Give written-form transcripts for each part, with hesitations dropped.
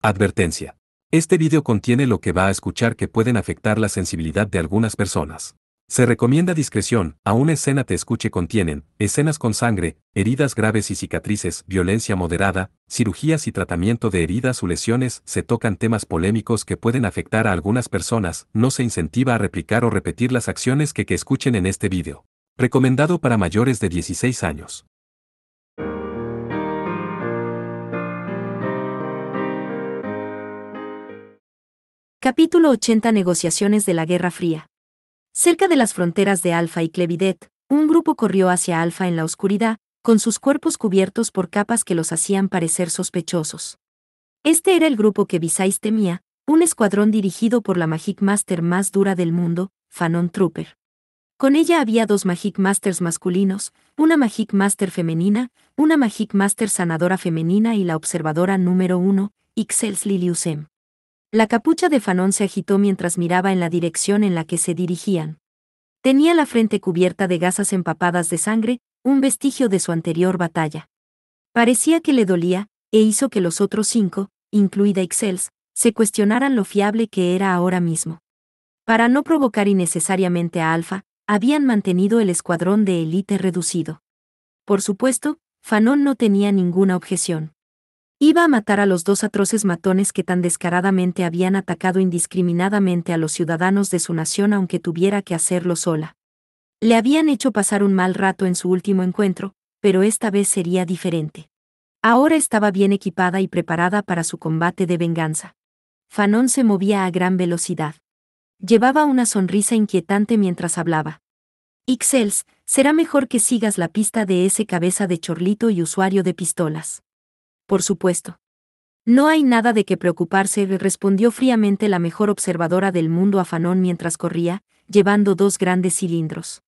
Advertencia. Este video contiene lo que va a escuchar que pueden afectar la sensibilidad de algunas personas. Se recomienda discreción, aún escena te escuche contienen, escenas con sangre, heridas graves y cicatrices, violencia moderada, cirugías y tratamiento de heridas o lesiones, se tocan temas polémicos que pueden afectar a algunas personas, no se incentiva a replicar o repetir las acciones que escuchen en este video. Recomendado para mayores de 16 años. Capítulo 80. Negociaciones de la Guerra Fría. Cerca de las fronteras de Alpha y Clevidet, un grupo corrió hacia Alpha en la oscuridad, con sus cuerpos cubiertos por capas que los hacían parecer sospechosos. Este era el grupo que Visayas temía, un escuadrón dirigido por la Magic Master más dura del mundo, Fanon Trooper. Con ella había dos Magic Masters masculinos, una Magic Master femenina, una Magic Master sanadora femenina y la observadora número 1, Ixels Liliusem. La capucha de Fanon se agitó mientras miraba en la dirección en la que se dirigían. Tenía la frente cubierta de gasas empapadas de sangre, un vestigio de su anterior batalla. Parecía que le dolía, e hizo que los otros 5, incluida Ixels, se cuestionaran lo fiable que era ahora mismo. Para no provocar innecesariamente a Alpha, habían mantenido el escuadrón de élite reducido. Por supuesto, Fanon no tenía ninguna objeción. Iba a matar a los dos atroces matones que tan descaradamente habían atacado indiscriminadamente a los ciudadanos de su nación aunque tuviera que hacerlo sola. Le habían hecho pasar un mal rato en su último encuentro, pero esta vez sería diferente. Ahora estaba bien equipada y preparada para su combate de venganza. Fanon se movía a gran velocidad. Llevaba una sonrisa inquietante mientras hablaba. Ixels, será mejor que sigas la pista de ese cabeza de chorlito y usuario de pistolas. Por supuesto. No hay nada de qué preocuparse, respondió fríamente la mejor observadora del mundo a Fanon mientras corría, llevando dos grandes cilindros.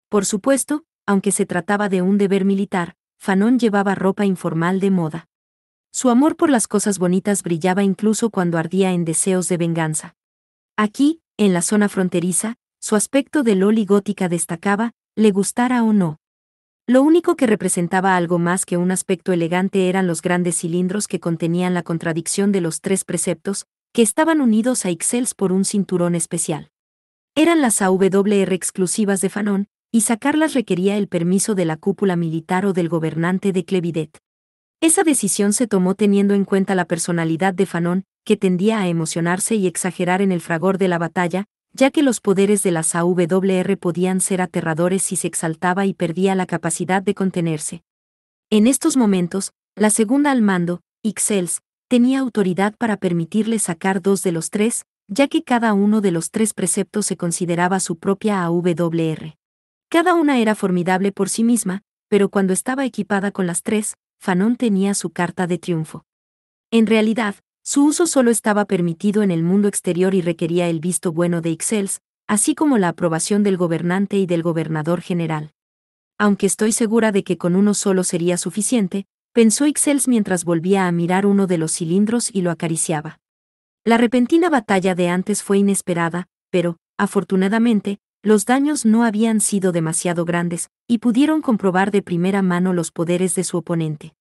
Por supuesto, aunque se trataba de un deber militar, Fanon llevaba ropa informal de moda. Su amor por las cosas bonitas brillaba incluso cuando ardía en deseos de venganza. Aquí, en la zona fronteriza, su aspecto de loli gótica destacaba, le gustara o no. Lo único que representaba algo más que un aspecto elegante eran los grandes cilindros que contenían la contradicción de los 3 preceptos, que estaban unidos a Ixels por un cinturón especial. Eran las AWR exclusivas de Fanon, y sacarlas requería el permiso de la cúpula militar o del gobernante de Clevidet. Esa decisión se tomó teniendo en cuenta la personalidad de Fanon, que tendía a emocionarse y exagerar en el fragor de la batalla, ya que los poderes de las AWR podían ser aterradores si se exaltaba y perdía la capacidad de contenerse. En estos momentos, la segunda al mando, Ixels, tenía autoridad para permitirle sacar 2 de los 3, ya que cada uno de los 3 preceptos se consideraba su propia AWR. Cada una era formidable por sí misma, pero cuando estaba equipada con las 3, Fanon tenía su carta de triunfo. En realidad, su uso solo estaba permitido en el mundo exterior y requería el visto bueno de Ixels, así como la aprobación del gobernante y del gobernador general. Aunque estoy segura de que con uno solo sería suficiente, pensó Ixels mientras volvía a mirar uno de los cilindros y lo acariciaba. La repentina batalla de antes fue inesperada, pero, afortunadamente, los daños no habían sido demasiado grandes, y pudieron comprobar de primera mano los poderes de su oponente.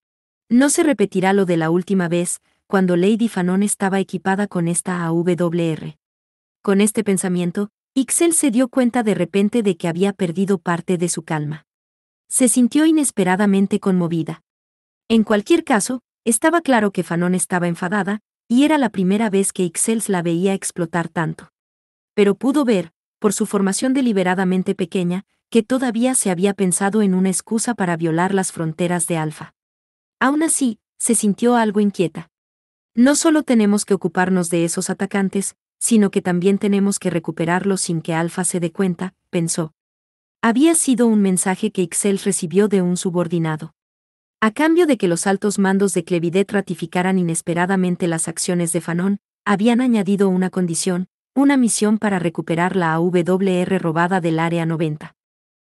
No se repetirá lo de la última vez, cuando Lady Fanon estaba equipada con esta AWR. Con este pensamiento, Ixels se dio cuenta de repente de que había perdido parte de su calma. Se sintió inesperadamente conmovida. En cualquier caso, estaba claro que Fanon estaba enfadada, y era la primera vez que Ixels la veía explotar tanto. Pero pudo ver, por su formación deliberadamente pequeña, que todavía se había pensado en una excusa para violar las fronteras de Alpha. Aún así, se sintió algo inquieta. No solo tenemos que ocuparnos de esos atacantes, sino que también tenemos que recuperarlos sin que Alpha se dé cuenta, pensó. Había sido un mensaje que Ixels recibió de un subordinado. A cambio de que los altos mandos de Clevidet ratificaran inesperadamente las acciones de Fanon, habían añadido una condición, una misión para recuperar la AWR robada del Área 90.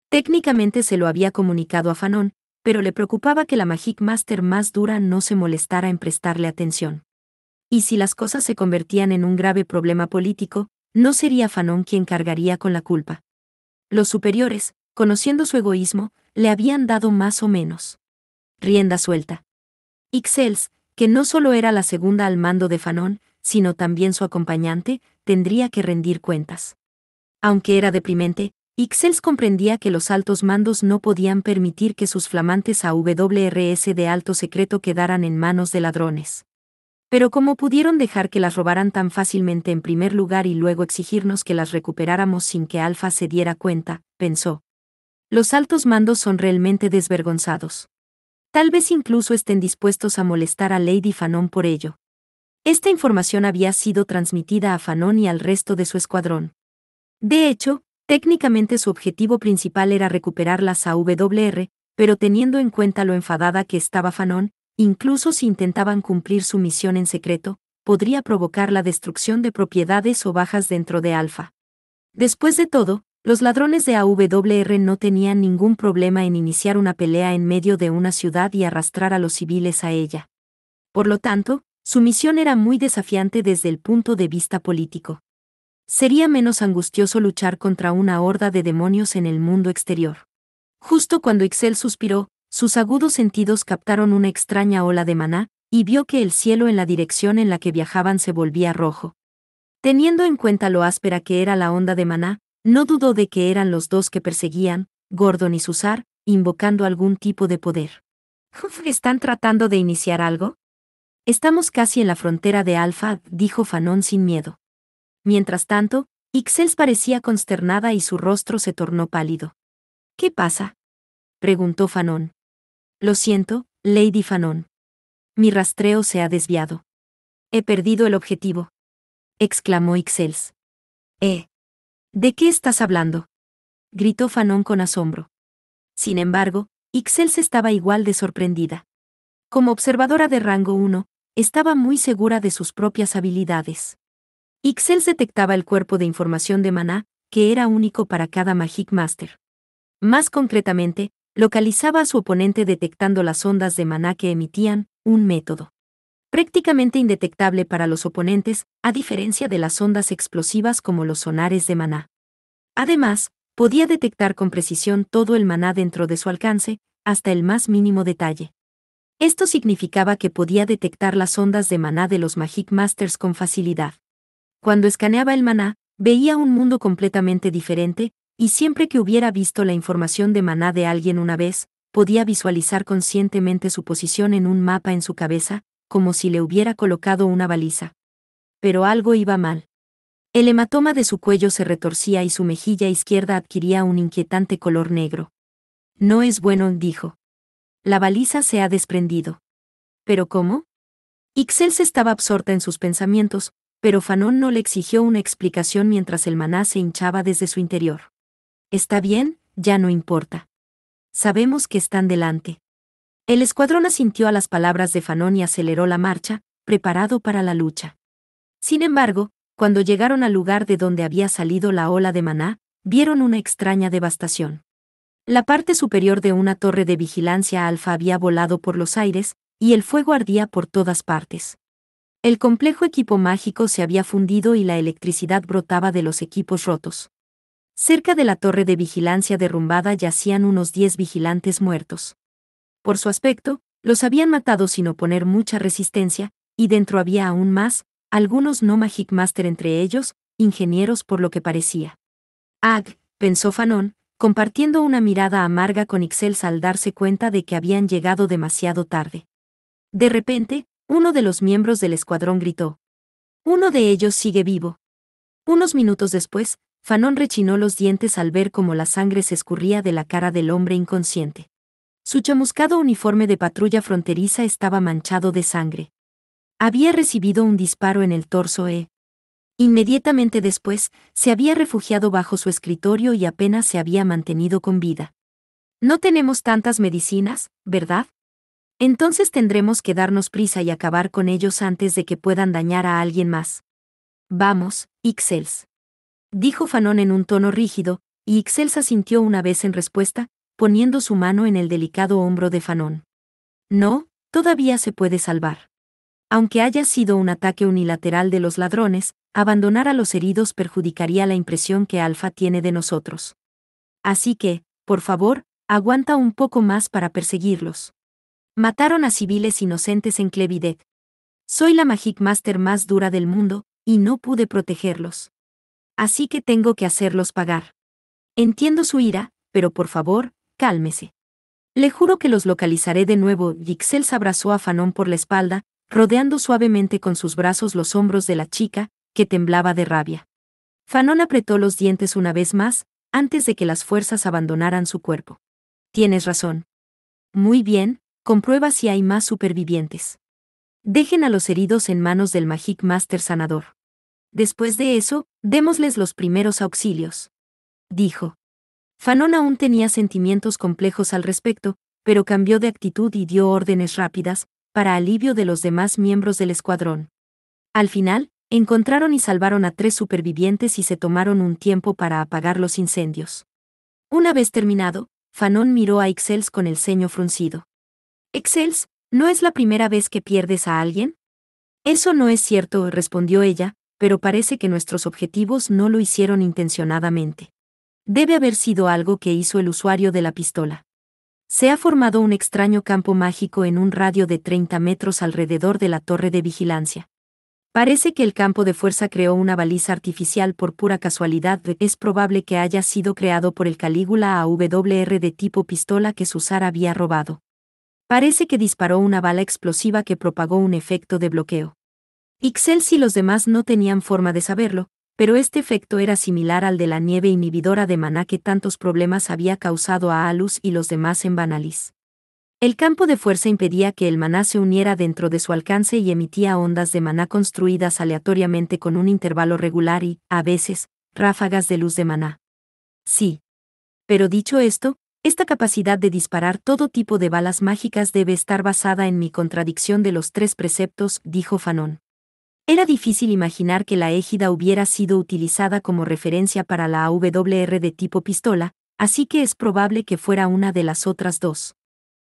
Técnicamente se lo había comunicado a Fanon, pero le preocupaba que la Magic Master más dura no se molestara en prestarle atención. Y si las cosas se convertían en un grave problema político, no sería Fanon quien cargaría con la culpa. Los superiores, conociendo su egoísmo, le habían dado más o menos rienda suelta. Ixels, que no solo era la segunda al mando de Fanon, sino también su acompañante, tendría que rendir cuentas. Aunque era deprimente, Ixels comprendía que los altos mandos no podían permitir que sus flamantes AWRS de alto secreto quedaran en manos de ladrones. Pero ¿cómo pudieron dejar que las robaran tan fácilmente en primer lugar y luego exigirnos que las recuperáramos sin que Alpha se diera cuenta?, pensó. Los altos mandos son realmente desvergonzados. Tal vez incluso estén dispuestos a molestar a Lady Fanon por ello. Esta información había sido transmitida a Fanon y al resto de su escuadrón. De hecho, técnicamente su objetivo principal era recuperar las AWR, pero teniendo en cuenta lo enfadada que estaba Fanon, incluso si intentaban cumplir su misión en secreto, podría provocar la destrucción de propiedades o bajas dentro de Alpha. Después de todo, los ladrones de AWR no tenían ningún problema en iniciar una pelea en medio de una ciudad y arrastrar a los civiles a ella. Por lo tanto, su misión era muy desafiante desde el punto de vista político. Sería menos angustioso luchar contra una horda de demonios en el mundo exterior. Justo cuando Ixel suspiró, sus agudos sentidos captaron una extraña ola de maná, y vio que el cielo en la dirección en la que viajaban se volvía rojo. Teniendo en cuenta lo áspera que era la onda de maná, no dudó de que eran los dos que perseguían, Gordon y Susar, invocando algún tipo de poder. ¿Están tratando de iniciar algo? Estamos casi en la frontera de Alpha, dijo Fanon sin miedo. Mientras tanto, Ixels parecía consternada y su rostro se tornó pálido. ¿Qué pasa?, preguntó Fanon. Lo siento, Lady Fanon. Mi rastreo se ha desviado. He perdido el objetivo, exclamó Ixels. ¿De qué estás hablando?, gritó Fanon con asombro. Sin embargo, Ixels estaba igual de sorprendida. Como observadora de rango 1, estaba muy segura de sus propias habilidades. Ixels detectaba el cuerpo de información de maná, que era único para cada Magic Master. Más concretamente, localizaba a su oponente detectando las ondas de maná que emitían, un método prácticamente indetectable para los oponentes, a diferencia de las ondas explosivas como los sonares de maná. Además, podía detectar con precisión todo el maná dentro de su alcance, hasta el más mínimo detalle. Esto significaba que podía detectar las ondas de maná de los Magic Masters con facilidad. Cuando escaneaba el maná, veía un mundo completamente diferente, y siempre que hubiera visto la información de maná de alguien una vez, podía visualizar conscientemente su posición en un mapa en su cabeza, como si le hubiera colocado una baliza. Pero algo iba mal. El hematoma de su cuello se retorcía y su mejilla izquierda adquiría un inquietante color negro. No es bueno, dijo. La baliza se ha desprendido. ¿Pero cómo? Ixels estaba absorta en sus pensamientos, pero Fanon no le exigió una explicación mientras el maná se hinchaba desde su interior. Está bien, ya no importa. Sabemos que están delante. El escuadrón asintió a las palabras de Fanon y aceleró la marcha, preparado para la lucha. Sin embargo, cuando llegaron al lugar de donde había salido la ola de maná, vieron una extraña devastación. La parte superior de una torre de vigilancia alfa había volado por los aires, y el fuego ardía por todas partes. El complejo equipo mágico se había fundido y la electricidad brotaba de los equipos rotos. Cerca de la torre de vigilancia derrumbada yacían unos 10 vigilantes muertos. Por su aspecto, los habían matado sin oponer mucha resistencia, y dentro había aún más, algunos no Magic Master entre ellos, ingenieros por lo que parecía. Pensó Fanon, compartiendo una mirada amarga con Ixels al darse cuenta de que habían llegado demasiado tarde. De repente, uno de los miembros del escuadrón gritó. Uno de ellos sigue vivo. Unos minutos después, Fanon rechinó los dientes al ver cómo la sangre se escurría de la cara del hombre inconsciente. Su chamuscado uniforme de patrulla fronteriza estaba manchado de sangre. Había recibido un disparo en el torso Inmediatamente después, se había refugiado bajo su escritorio y apenas se había mantenido con vida. No tenemos tantas medicinas, ¿verdad? Entonces tendremos que darnos prisa y acabar con ellos antes de que puedan dañar a alguien más. Vamos, Ixels, dijo Fanon en un tono rígido, y Ixels asintió una vez en respuesta, poniendo su mano en el delicado hombro de Fanon. No, todavía se puede salvar. Aunque haya sido un ataque unilateral de los ladrones, abandonar a los heridos perjudicaría la impresión que Alpha tiene de nosotros. Así que, por favor, aguanta un poco más para perseguirlos. Mataron a civiles inocentes en Clevidet. Soy la Magic Master más dura del mundo, y no pude protegerlos. Así que tengo que hacerlos pagar. Entiendo su ira, pero por favor, cálmese. Le juro que los localizaré de nuevo. Ixels abrazó a Fanon por la espalda, rodeando suavemente con sus brazos los hombros de la chica, que temblaba de rabia. Fanon apretó los dientes una vez más, antes de que las fuerzas abandonaran su cuerpo. Tienes razón. Muy bien, comprueba si hay más supervivientes. Dejen a los heridos en manos del Magic Master sanador. Después de eso, démosles los primeros auxilios. Dijo. Fanon aún tenía sentimientos complejos al respecto, pero cambió de actitud y dio órdenes rápidas, para alivio de los demás miembros del escuadrón. Al final, encontraron y salvaron a 3 supervivientes y se tomaron un tiempo para apagar los incendios. Una vez terminado, Fanon miró a Ixels con el ceño fruncido. «Ixels, ¿no es la primera vez que pierdes a alguien?» «Eso no es cierto», respondió ella, «pero parece que nuestros objetivos no lo hicieron intencionadamente. Debe haber sido algo que hizo el usuario de la pistola. Se ha formado un extraño campo mágico en un radio de 30 metros alrededor de la torre de vigilancia. Parece que el campo de fuerza creó una baliza artificial por pura casualidad. Es probable que haya sido creado por el Calígula AWR de tipo pistola que Susar había robado. Parece que disparó una bala explosiva que propagó un efecto de bloqueo. Ixels y los demás no tenían forma de saberlo, pero este efecto era similar al de la nieve inhibidora de maná que tantos problemas había causado a Alus y los demás en Banalis. El campo de fuerza impedía que el maná se uniera dentro de su alcance y emitía ondas de maná construidas aleatoriamente con un intervalo regular y, a veces, ráfagas de luz de maná. Sí. Pero dicho esto, esta capacidad de disparar todo tipo de balas mágicas debe estar basada en mi contradicción de los 3 preceptos, dijo Fanon. Era difícil imaginar que la égida hubiera sido utilizada como referencia para la AWR de tipo pistola, así que es probable que fuera una de las otras 2.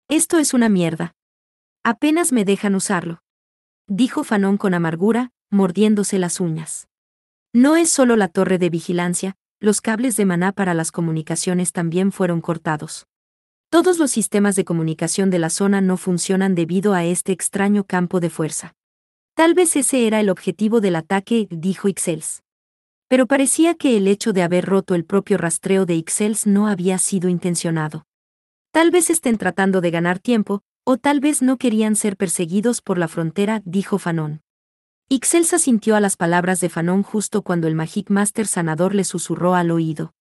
Esto es una mierda. Apenas me dejan usarlo. Dijo Fanon con amargura, mordiéndose las uñas. No es solo la torre de vigilancia, los cables de maná para las comunicaciones también fueron cortados. Todos los sistemas de comunicación de la zona no funcionan debido a este extraño campo de fuerza. Tal vez ese era el objetivo del ataque, dijo Ixels. Pero parecía que el hecho de haber roto el propio rastreo de Ixels no había sido intencionado. Tal vez estén tratando de ganar tiempo, o tal vez no querían ser perseguidos por la frontera, dijo Fanon. Ixels asintió a las palabras de Fanon justo cuando el Magic Master sanador le susurró al oído.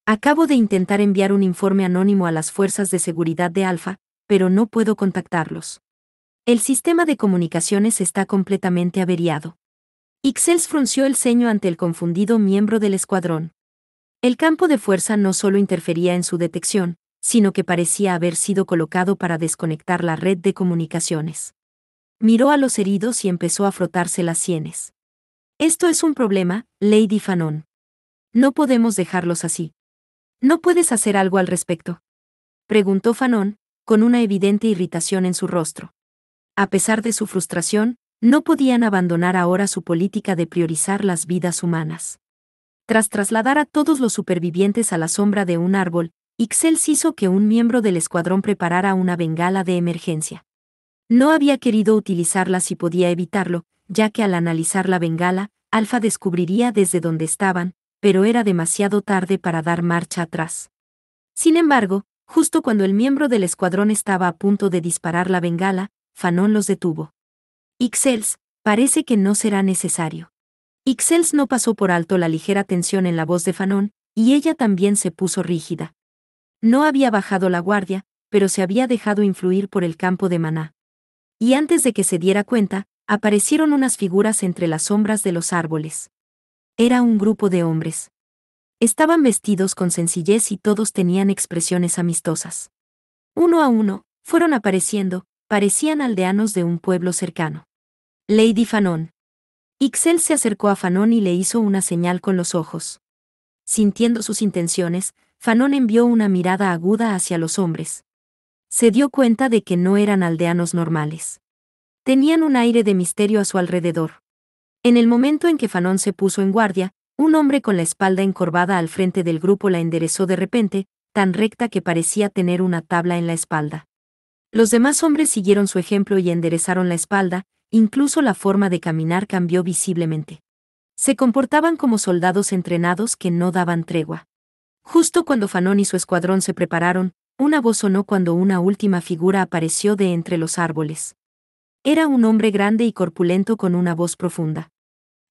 Acabo de intentar enviar un informe anónimo a las fuerzas de seguridad de Alfa, pero no puedo contactarlos. El sistema de comunicaciones está completamente averiado. Ixels frunció el ceño ante el confundido miembro del escuadrón. El campo de fuerza no solo interfería en su detección, sino que parecía haber sido colocado para desconectar la red de comunicaciones. Miró a los heridos y empezó a frotarse las sienes. Esto es un problema, Lady Fanon. No podemos dejarlos así. ¿No puedes hacer algo al respecto?, preguntó Fanon, con una evidente irritación en su rostro. A pesar de su frustración, no podían abandonar ahora su política de priorizar las vidas humanas. Tras trasladar a todos los supervivientes a la sombra de un árbol, Ixels hizo que un miembro del escuadrón preparara una bengala de emergencia. No había querido utilizarla si podía evitarlo, ya que al analizar la bengala, Alfa descubriría desde dónde estaban, pero era demasiado tarde para dar marcha atrás. Sin embargo, justo cuando el miembro del escuadrón estaba a punto de disparar la bengala, Fanon los detuvo. Ixels, parece que no será necesario. Ixels no pasó por alto la ligera tensión en la voz de Fanon, y ella también se puso rígida. No había bajado la guardia, pero se había dejado influir por el campo de maná. Y antes de que se diera cuenta, aparecieron unas figuras entre las sombras de los árboles. Era un grupo de hombres. Estaban vestidos con sencillez y todos tenían expresiones amistosas. Uno a uno, fueron apareciendo, parecían aldeanos de un pueblo cercano. Lady Fanon. Ixels se acercó a Fanon y le hizo una señal con los ojos. Sintiendo sus intenciones, Fanon envió una mirada aguda hacia los hombres. Se dio cuenta de que no eran aldeanos normales. Tenían un aire de misterio a su alrededor. En el momento en que Fanon se puso en guardia, un hombre con la espalda encorvada al frente del grupo la enderezó de repente, tan recta que parecía tener una tabla en la espalda. Los demás hombres siguieron su ejemplo y enderezaron la espalda, incluso la forma de caminar cambió visiblemente. Se comportaban como soldados entrenados que no daban tregua. Justo cuando Fanon y su escuadrón se prepararon, una voz sonó cuando una última figura apareció de entre los árboles. Era un hombre grande y corpulento con una voz profunda.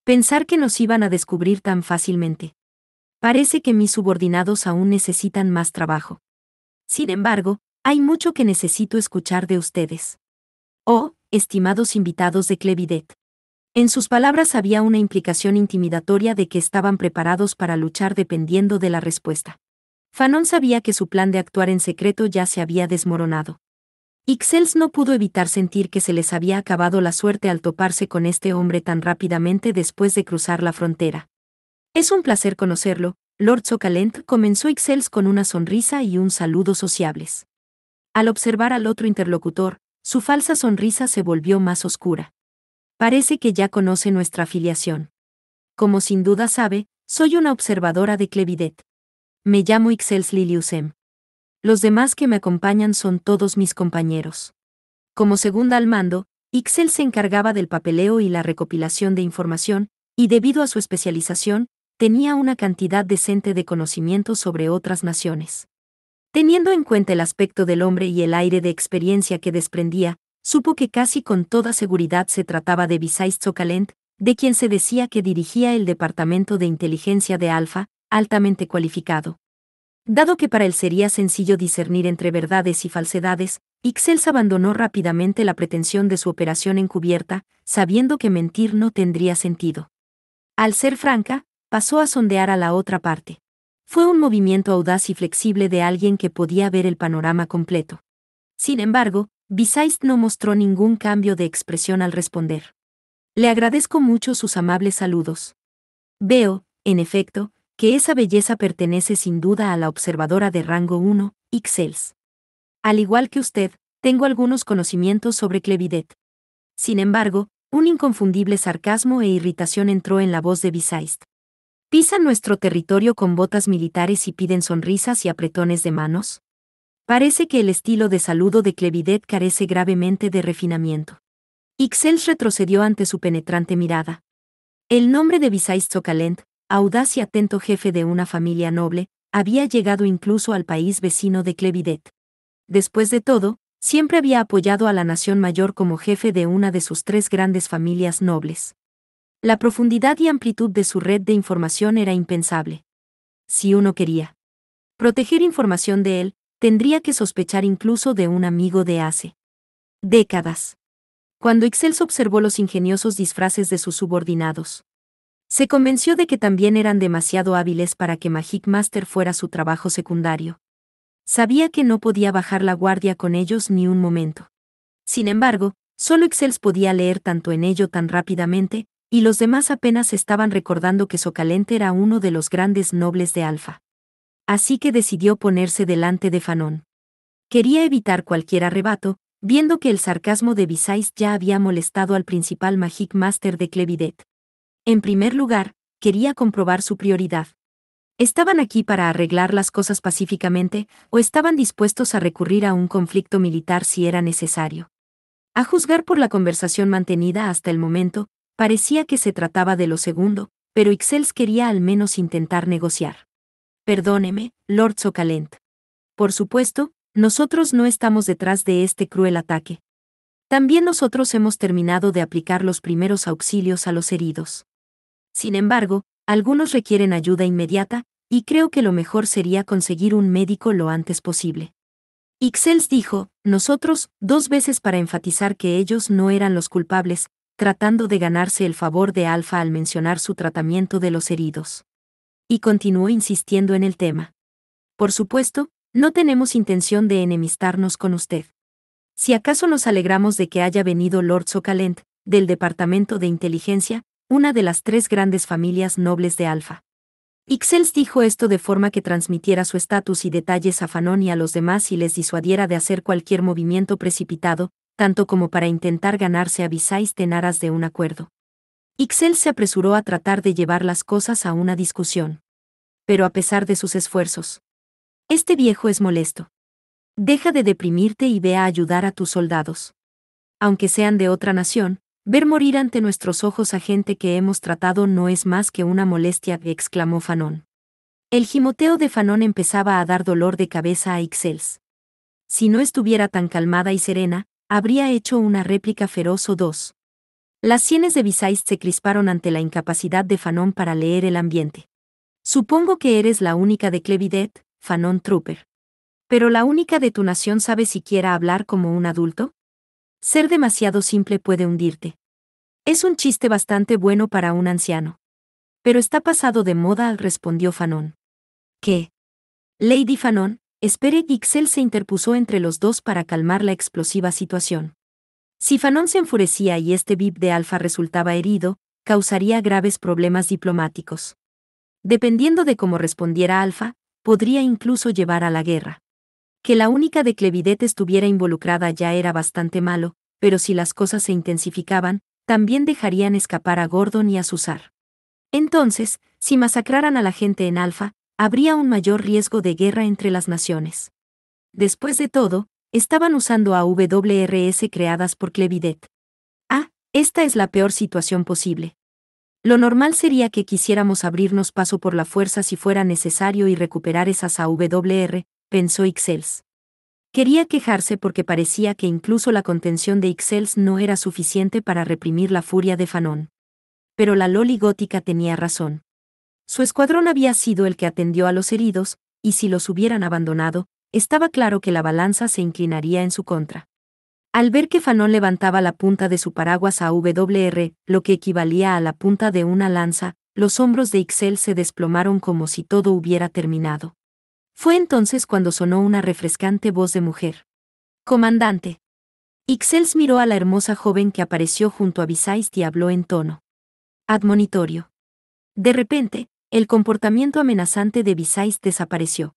Pensar que nos iban a descubrir tan fácilmente. Parece que mis subordinados aún necesitan más trabajo. Sin embargo, hay mucho que necesito escuchar de ustedes. Oh, estimados invitados de Clevidet. En sus palabras había una implicación intimidatoria de que estaban preparados para luchar dependiendo de la respuesta. Fanon sabía que su plan de actuar en secreto ya se había desmoronado. Ixels no pudo evitar sentir que se les había acabado la suerte al toparse con este hombre tan rápidamente después de cruzar la frontera. Es un placer conocerlo, Lord Socalent, comenzó Ixels con una sonrisa y un saludo sociables. Al observar al otro interlocutor, su falsa sonrisa se volvió más oscura. Parece que ya conoce nuestra afiliación. Como sin duda sabe, soy una observadora de Clevidet. Me llamo Ixels Liliusem. Los demás que me acompañan son todos mis compañeros. Como segunda al mando, Ixels se encargaba del papeleo y la recopilación de información, y debido a su especialización, tenía una cantidad decente de conocimientos sobre otras naciones. Teniendo en cuenta el aspecto del hombre y el aire de experiencia que desprendía, supo que casi con toda seguridad se trataba de Visais Socalent, de quien se decía que dirigía el departamento de inteligencia de Alfa, altamente cualificado. Dado que para él sería sencillo discernir entre verdades y falsedades, Ixels abandonó rápidamente la pretensión de su operación encubierta, sabiendo que mentir no tendría sentido. Al ser franca, pasó a sondear a la otra parte. Fue un movimiento audaz y flexible de alguien que podía ver el panorama completo. Sin embargo, Visais no mostró ningún cambio de expresión al responder. Le agradezco mucho sus amables saludos. Veo, en efecto, que esa belleza pertenece sin duda a la observadora de rango 1, Ixels. Al igual que usted, tengo algunos conocimientos sobre Clevidet. Sin embargo, un inconfundible sarcasmo e irritación entró en la voz de Visais. ¿Pisan nuestro territorio con botas militares y piden sonrisas y apretones de manos? Parece que el estilo de saludo de Clevidet carece gravemente de refinamiento. Ixels retrocedió ante su penetrante mirada. El nombre de Visais Socalent, audaz y atento jefe de una familia noble, había llegado incluso al país vecino de Clevidet. Después de todo, siempre había apoyado a la nación mayor como jefe de una de sus tres grandes familias nobles. La profundidad y amplitud de su red de información era impensable. Si uno quería proteger información de él, tendría que sospechar incluso de un amigo de hace décadas. Cuando Ixels observó los ingeniosos disfraces de sus subordinados, se convenció de que también eran demasiado hábiles para que Magic Master fuera su trabajo secundario. Sabía que no podía bajar la guardia con ellos ni un momento. Sin embargo, solo Ixels podía leer tanto en ello tan rápidamente, y los demás apenas estaban recordando que Socalent era uno de los grandes nobles de Alfa. Así que decidió ponerse delante de Fanon. Quería evitar cualquier arrebato, viendo que el sarcasmo de Visais ya había molestado al principal Magic Master de Clevidet. En primer lugar, quería comprobar su prioridad. ¿Estaban aquí para arreglar las cosas pacíficamente, o estaban dispuestos a recurrir a un conflicto militar si era necesario? A juzgar por la conversación mantenida hasta el momento, parecía que se trataba de lo segundo, pero Ixels quería al menos intentar negociar. Perdóneme, Lord Socalent. Por supuesto, nosotros no estamos detrás de este cruel ataque. También nosotros hemos terminado de aplicar los primeros auxilios a los heridos. Sin embargo, algunos requieren ayuda inmediata, y creo que lo mejor sería conseguir un médico lo antes posible. Ixels dijo, nosotros, 2 veces para enfatizar que ellos no eran los culpables, tratando de ganarse el favor de Alfa al mencionar su tratamiento de los heridos. Y continuó insistiendo en el tema. Por supuesto, no tenemos intención de enemistarnos con usted. Si acaso nos alegramos de que haya venido Lord Socalent, del Departamento de Inteligencia, una de las 3 grandes familias nobles de Alfa. Ixels dijo esto de forma que transmitiera su estatus y detalles a Fanon y a los demás y les disuadiera de hacer cualquier movimiento precipitado, tanto como para intentar ganarse a Visais en aras de un acuerdo. Ixels se apresuró a tratar de llevar las cosas a una discusión. Pero a pesar de sus esfuerzos, este viejo es molesto. Deja de deprimirte y ve a ayudar a tus soldados. Aunque sean de otra nación, ver morir ante nuestros ojos a gente que hemos tratado no es más que una molestia, exclamó Fanon. El gimoteo de Fanon empezaba a dar dolor de cabeza a Ixels. Si no estuviera tan calmada y serena, habría hecho una réplica feroz o dos. Las sienes de Visaist se crisparon ante la incapacidad de Fanon para leer el ambiente. Supongo que eres la única de Clevidet, Fanon Trooper. ¿Pero la única de tu nación sabe siquiera hablar como un adulto? Ser demasiado simple puede hundirte. Es un chiste bastante bueno para un anciano. Pero está pasado de moda, respondió Fanon. ¿Qué? Lady Fanon, espere. Ixel se interpuso entre los dos para calmar la explosiva situación. Si Fanon se enfurecía y este VIP de Alfa resultaba herido, causaría graves problemas diplomáticos. Dependiendo de cómo respondiera Alfa, podría incluso llevar a la guerra. Que la única de Clevidet estuviera involucrada ya era bastante malo, pero si las cosas se intensificaban, también dejarían escapar a Gordon y a Susar. Entonces, si masacraran a la gente en Alfa, habría un mayor riesgo de guerra entre las naciones. Después de todo, estaban usando AWRS creadas por Clevidet. Esta es la peor situación posible. Lo normal sería que quisiéramos abrirnos paso por la fuerza si fuera necesario y recuperar esas AWR, pensó Ixels. Quería quejarse porque parecía que incluso la contención de Ixels no era suficiente para reprimir la furia de Fanon. Pero la Loli gótica tenía razón. Su escuadrón había sido el que atendió a los heridos, y si los hubieran abandonado, estaba claro que la balanza se inclinaría en su contra. Al ver que Fanon levantaba la punta de su paraguas AWR, lo que equivalía a la punta de una lanza, los hombros de Ixels se desplomaron como si todo hubiera terminado. Fue entonces cuando sonó una refrescante voz de mujer. «Comandante». Ixels miró a la hermosa joven que apareció junto a Visaist y habló en tono admonitorio. De repente, el comportamiento amenazante de Visaist desapareció.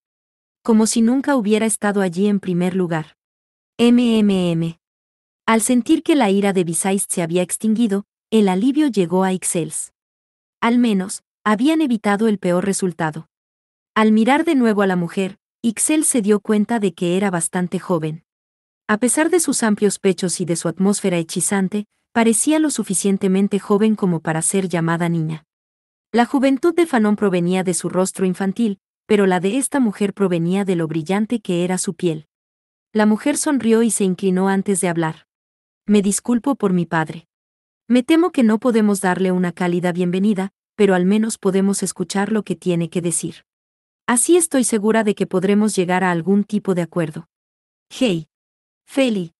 Como si nunca hubiera estado allí en primer lugar. Al sentir que la ira de Visaist se había extinguido, el alivio llegó a Ixels. Al menos, habían evitado el peor resultado. Al mirar de nuevo a la mujer, Ixels se dio cuenta de que era bastante joven. A pesar de sus amplios pechos y de su atmósfera hechizante, parecía lo suficientemente joven como para ser llamada niña. La juventud de Fanon provenía de su rostro infantil, pero la de esta mujer provenía de lo brillante que era su piel. La mujer sonrió y se inclinó antes de hablar. «Me disculpo por mi padre. Me temo que no podemos darle una cálida bienvenida, pero al menos podemos escuchar lo que tiene que decir. Así estoy segura de que podremos llegar a algún tipo de acuerdo». «Hey. Feli».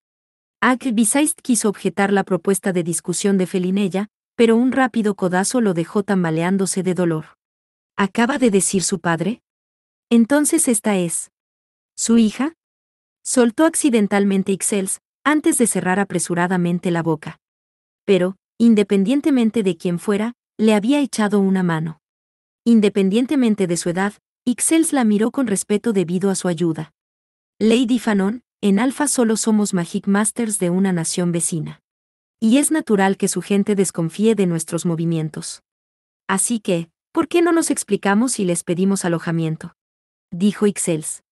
Visaist quiso objetar la propuesta de discusión de Felinella, pero un rápido codazo lo dejó tambaleándose de dolor. «¿Acaba de decir su padre? Entonces esta es ¿su hija?», soltó accidentalmente Ixels, antes de cerrar apresuradamente la boca. Pero, independientemente de quién fuera, le había echado una mano. Independientemente de su edad, Ixels la miró con respeto debido a su ayuda. «Lady Fanon, en Alfa solo somos Magic Masters de una nación vecina. Y es natural que su gente desconfíe de nuestros movimientos. Así que, ¿por qué no nos explicamos y les pedimos alojamiento?», dijo Ixels.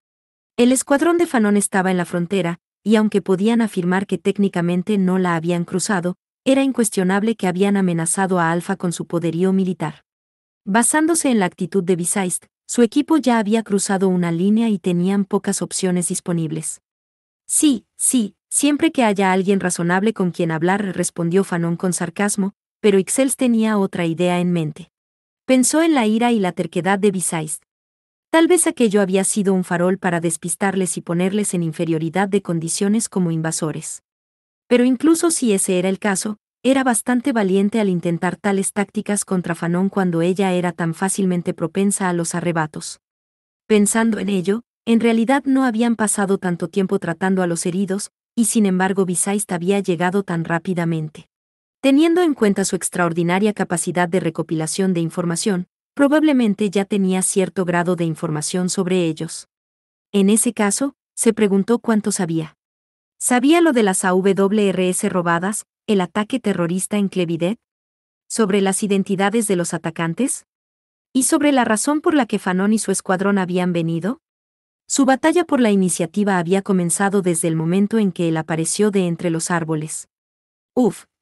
El escuadrón de Fanon estaba en la frontera, y aunque podían afirmar que técnicamente no la habían cruzado, era incuestionable que habían amenazado a Alfa con su poderío militar. Basándose en la actitud de Visaist, su equipo ya había cruzado una línea y tenían pocas opciones disponibles. «Sí, siempre que haya alguien razonable con quien hablar», respondió Fanon con sarcasmo, pero Ixels tenía otra idea en mente. Pensó en la ira y la terquedad de Visaist. Tal vez aquello había sido un farol para despistarles y ponerles en inferioridad de condiciones como invasores. Pero incluso si ese era el caso, era bastante valiente al intentar tales tácticas contra Fanon cuando ella era tan fácilmente propensa a los arrebatos. Pensando en ello, en realidad no habían pasado tanto tiempo tratando a los heridos, y sin embargo Visaist había llegado tan rápidamente. Teniendo en cuenta su extraordinaria capacidad de recopilación de información, probablemente ya tenía cierto grado de información sobre ellos. En ese caso, se preguntó cuánto sabía. ¿Sabía lo de las AWRS robadas, el ataque terrorista en Clevidet? ¿Sobre las identidades de los atacantes? ¿Y sobre la razón por la que Fanon y su escuadrón habían venido? Su batalla por la iniciativa había comenzado desde el momento en que él apareció de entre los árboles.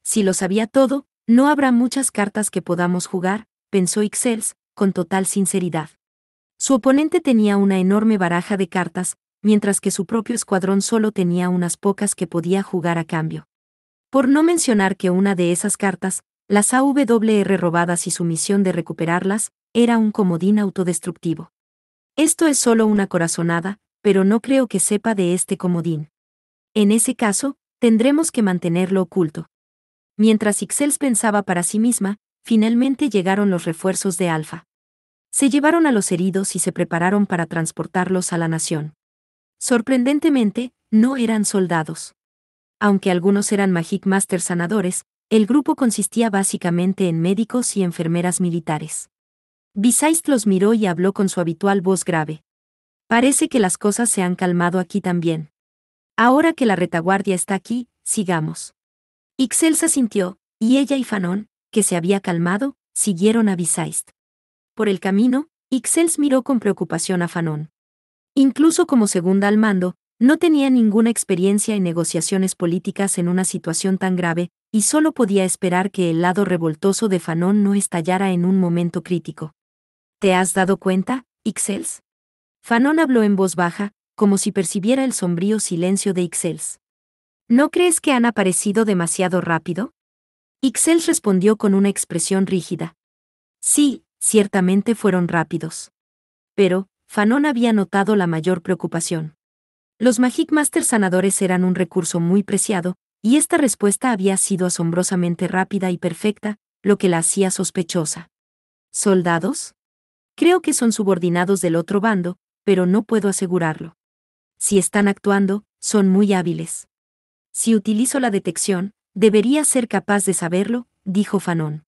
Si lo sabía todo, no habrá muchas cartas que podamos jugar, pensó Ixels, con total sinceridad. Su oponente tenía una enorme baraja de cartas, mientras que su propio escuadrón solo tenía unas pocas que podía jugar a cambio. Por no mencionar que una de esas cartas, las AWR robadas y su misión de recuperarlas, era un comodín autodestructivo. Esto es solo una corazonada, pero no creo que sepa de este comodín. En ese caso, tendremos que mantenerlo oculto. Mientras Ixels pensaba para sí misma, finalmente llegaron los refuerzos de Alfa. Se llevaron a los heridos y se prepararon para transportarlos a la nación. Sorprendentemente, no eran soldados. Aunque algunos eran Magic Master sanadores, el grupo consistía básicamente en médicos y enfermeras militares. Bisaist los miró y habló con su habitual voz grave. Parece que las cosas se han calmado aquí también. Ahora que la retaguardia está aquí, sigamos. Ixels asintió, y ella y Fanon, que se había calmado, siguieron a Bisaist. Por el camino, Ixels miró con preocupación a Fanon. Incluso como segunda al mando, no tenía ninguna experiencia en negociaciones políticas en una situación tan grave, y solo podía esperar que el lado revoltoso de Fanon no estallara en un momento crítico. ¿Te has dado cuenta, Ixels? Fanon habló en voz baja, como si percibiera el sombrío silencio de Ixels. ¿No crees que han aparecido demasiado rápido? Ixels respondió con una expresión rígida. Sí, ciertamente fueron rápidos. Pero, Fanon había notado la mayor preocupación. Los Magic Master sanadores eran un recurso muy preciado, y esta respuesta había sido asombrosamente rápida y perfecta, lo que la hacía sospechosa. ¿Soldados? Creo que son subordinados del otro bando, pero no puedo asegurarlo. Si están actuando, son muy hábiles. Si utilizo la detección, debería ser capaz de saberlo, dijo Fanon.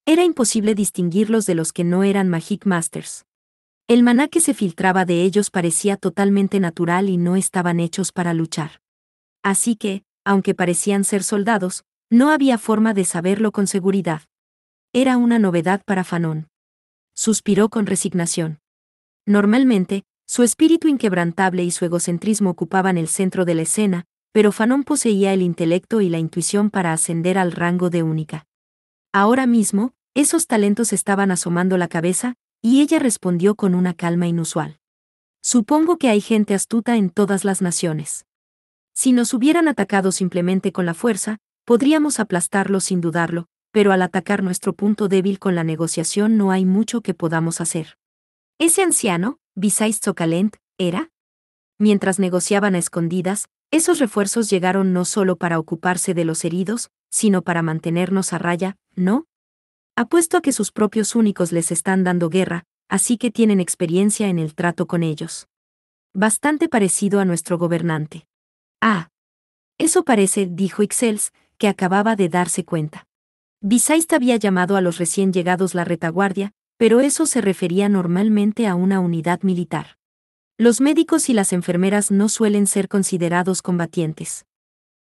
Era imposible distinguirlos de los que no eran Magic Masters. El maná que se filtraba de ellos parecía totalmente natural y no estaban hechos para luchar. Así que, aunque parecían ser soldados, no había forma de saberlo con seguridad. Era una novedad para Fanon. Suspiró con resignación. Normalmente, su espíritu inquebrantable y su egocentrismo ocupaban el centro de la escena, pero Fanon poseía el intelecto y la intuición para ascender al rango de única. Ahora mismo, esos talentos estaban asomando la cabeza, y ella respondió con una calma inusual. Supongo que hay gente astuta en todas las naciones. Si nos hubieran atacado simplemente con la fuerza, podríamos aplastarlos sin dudarlo, pero al atacar nuestro punto débil con la negociación no hay mucho que podamos hacer. Ese anciano, Bisaist Sokalent, era. Mientras negociaban a escondidas, esos refuerzos llegaron no solo para ocuparse de los heridos, sino para mantenernos a raya, ¿no? Apuesto a que sus propios únicos les están dando guerra, así que tienen experiencia en el trato con ellos. Bastante parecido a nuestro gobernante. Ah. Eso parece, dijo Ixels, que acababa de darse cuenta. Bisaist había llamado a los recién llegados la retaguardia, pero eso se refería normalmente a una unidad militar. Los médicos y las enfermeras no suelen ser considerados combatientes.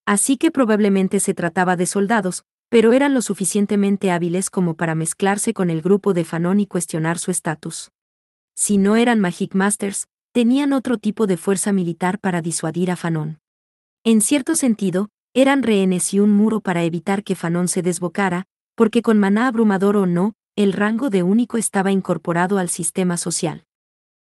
Así que probablemente se trataba de soldados, pero eran lo suficientemente hábiles como para mezclarse con el grupo de Fanon y cuestionar su estatus. Si no eran Magic Masters, tenían otro tipo de fuerza militar para disuadir a Fanon. En cierto sentido, eran rehenes y un muro para evitar que Fanon se desbocara, porque con maná abrumador o no, el rango de único estaba incorporado al sistema social.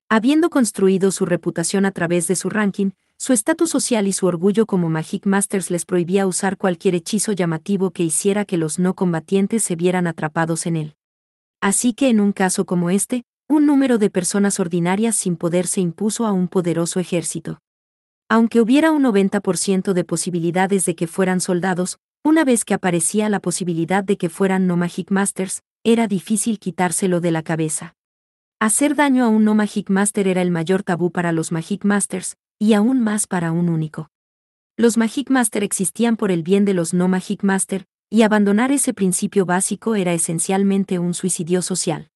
Habiendo construido su reputación a través de su ranking, su estatus social y su orgullo como Magic Masters les prohibía usar cualquier hechizo llamativo que hiciera que los no combatientes se vieran atrapados en él. Así que en un caso como este, un número de personas ordinarias sin poder se impuso a un poderoso ejército. Aunque hubiera un 90% de posibilidades de que fueran soldados, una vez que aparecía la posibilidad de que fueran no Magic Masters, era difícil quitárselo de la cabeza. Hacer daño a un no Magic Master era el mayor tabú para los Magic Masters, y aún más para un único. Los Magic Master existían por el bien de los no Magic Master, y abandonar ese principio básico era esencialmente un suicidio social.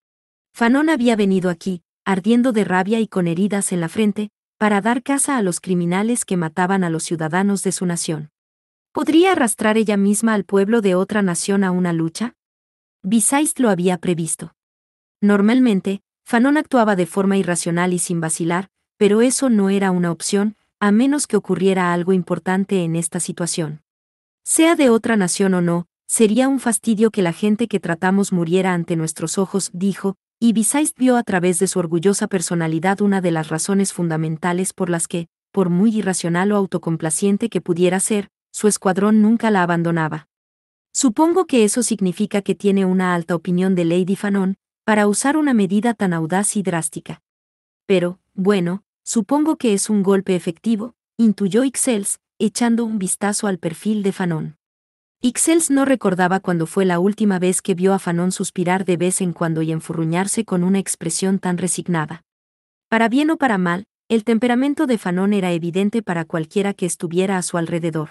Fanon había venido aquí, ardiendo de rabia y con heridas en la frente, para dar caza a los criminales que mataban a los ciudadanos de su nación. ¿Podría arrastrar ella misma al pueblo de otra nación a una lucha? Bisaist lo había previsto. Normalmente, Fanon actuaba de forma irracional y sin vacilar, pero eso no era una opción, a menos que ocurriera algo importante en esta situación. Sea de otra nación o no, sería un fastidio que la gente que tratamos muriera ante nuestros ojos, dijo, y Visaist vio a través de su orgullosa personalidad una de las razones fundamentales por las que, por muy irracional o autocomplaciente que pudiera ser, su escuadrón nunca la abandonaba. Supongo que eso significa que tiene una alta opinión de Lady Fanon, para usar una medida tan audaz y drástica. Pero, bueno, supongo que es un golpe efectivo, intuyó Ixelles, echando un vistazo al perfil de Fanon. Ixelles no recordaba cuándo fue la última vez que vio a Fanon suspirar de vez en cuando y enfurruñarse con una expresión tan resignada. Para bien o para mal, el temperamento de Fanon era evidente para cualquiera que estuviera a su alrededor.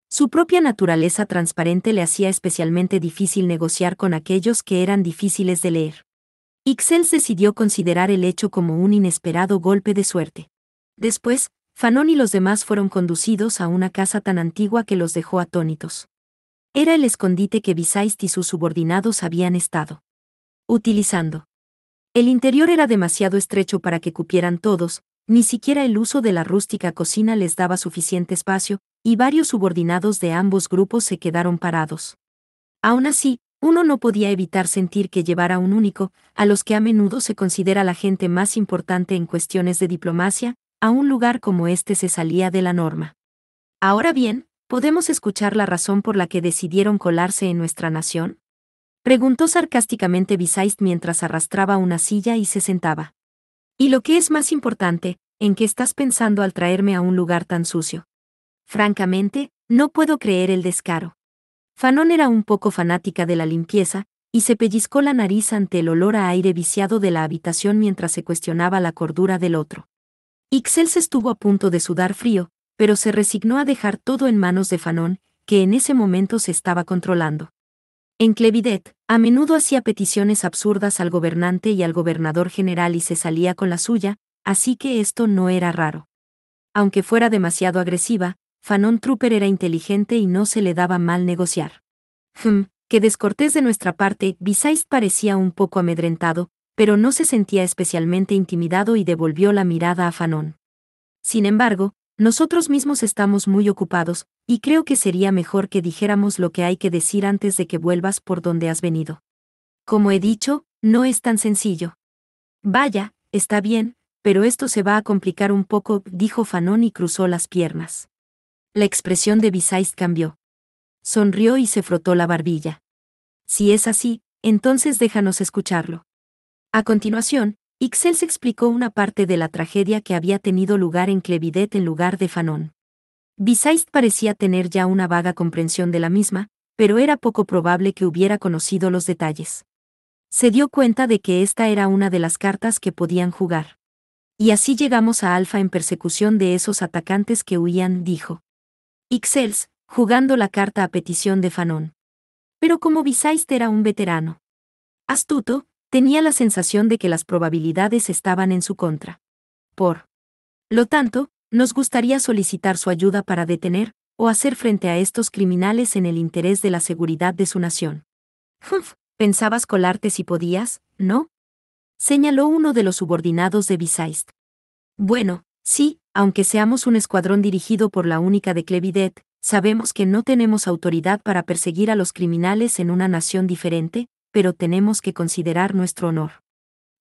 Su propia naturaleza transparente le hacía especialmente difícil negociar con aquellos que eran difíciles de leer. Ixelles decidió considerar el hecho como un inesperado golpe de suerte. Después, Fanon y los demás fueron conducidos a una casa tan antigua que los dejó atónitos. Era el escondite que Visaist y sus subordinados habían estado utilizando. El interior era demasiado estrecho para que cupieran todos, ni siquiera el uso de la rústica cocina les daba suficiente espacio, y varios subordinados de ambos grupos se quedaron parados. Aún así, uno no podía evitar sentir que llevar a un único, a los que a menudo se considera la gente más importante en cuestiones de diplomacia, a un lugar como este se salía de la norma. Ahora bien, ¿podemos escuchar la razón por la que decidieron colarse en nuestra nación? Preguntó sarcásticamente Visaist mientras arrastraba una silla y se sentaba. Y lo que es más importante, ¿en qué estás pensando al traerme a un lugar tan sucio? Francamente, no puedo creer el descaro. Fanon era un poco fanática de la limpieza, y se pellizcó la nariz ante el olor a aire viciado de la habitación mientras se cuestionaba la cordura del otro. Ixelles estuvo a punto de sudar frío, pero se resignó a dejar todo en manos de Fanon, que en ese momento se estaba controlando. En Clevidet, a menudo hacía peticiones absurdas al gobernante y al gobernador general y se salía con la suya, así que esto no era raro. Aunque fuera demasiado agresiva, Fanon Trooper era inteligente y no se le daba mal negociar. Qué descortés de nuestra parte, Visaist parecía un poco amedrentado, pero no se sentía especialmente intimidado y devolvió la mirada a Fanon. Sin embargo, nosotros mismos estamos muy ocupados, y creo que sería mejor que dijéramos lo que hay que decir antes de que vuelvas por donde has venido. Como he dicho, no es tan sencillo. Vaya, está bien, pero esto se va a complicar un poco, dijo Fanon y cruzó las piernas. La expresión de Visaist cambió. Sonrió y se frotó la barbilla. Si es así, entonces déjanos escucharlo. A continuación, Ixelles explicó una parte de la tragedia que había tenido lugar en Clevidet en lugar de Fanon. Visaist parecía tener ya una vaga comprensión de la misma, pero era poco probable que hubiera conocido los detalles. Se dio cuenta de que esta era una de las cartas que podían jugar. Y así llegamos a Alfa en persecución de esos atacantes que huían, dijo Ixelles, jugando la carta a petición de Fanon. Pero como Visaist era un veterano astuto, tenía la sensación de que las probabilidades estaban en su contra. Por lo tanto, nos gustaría solicitar su ayuda para detener o hacer frente a estos criminales en el interés de la seguridad de su nación. ¿Pensabas colarte si podías, no? Señaló uno de los subordinados de Visaist. Bueno, sí, aunque seamos un escuadrón dirigido por la única de Clevidet, sabemos que no tenemos autoridad para perseguir a los criminales en una nación diferente, pero tenemos que considerar nuestro honor.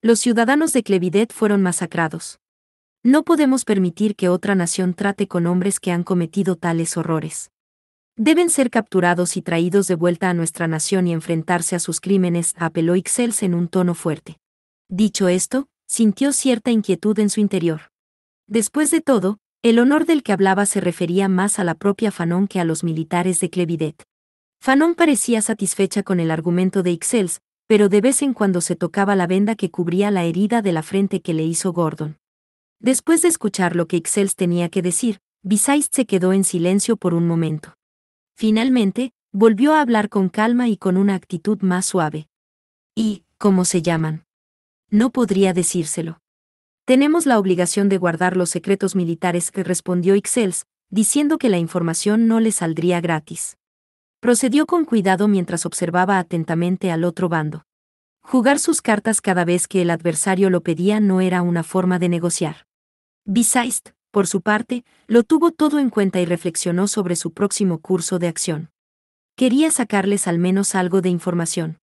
Los ciudadanos de Clevidet fueron masacrados. No podemos permitir que otra nación trate con hombres que han cometido tales horrores. Deben ser capturados y traídos de vuelta a nuestra nación y enfrentarse a sus crímenes, apeló Ixelles en un tono fuerte. Dicho esto, sintió cierta inquietud en su interior. Después de todo, el honor del que hablaba se refería más a la propia Fanon que a los militares de Clevidet. Fanon parecía satisfecha con el argumento de Ixelles, pero de vez en cuando se tocaba la venda que cubría la herida de la frente que le hizo Gordon. Después de escuchar lo que Ixelles tenía que decir, Visaist se quedó en silencio por un momento. Finalmente, volvió a hablar con calma y con una actitud más suave. ¿Y cómo se llaman? No podría decírselo. Tenemos la obligación de guardar los secretos militares, respondió Ixelles, diciendo que la información no le saldría gratis. Procedió con cuidado mientras observaba atentamente al otro bando. Jugar sus cartas cada vez que el adversario lo pedía no era una forma de negociar. Bisaist, por su parte, lo tuvo todo en cuenta y reflexionó sobre su próximo curso de acción. Quería sacarles al menos algo de información.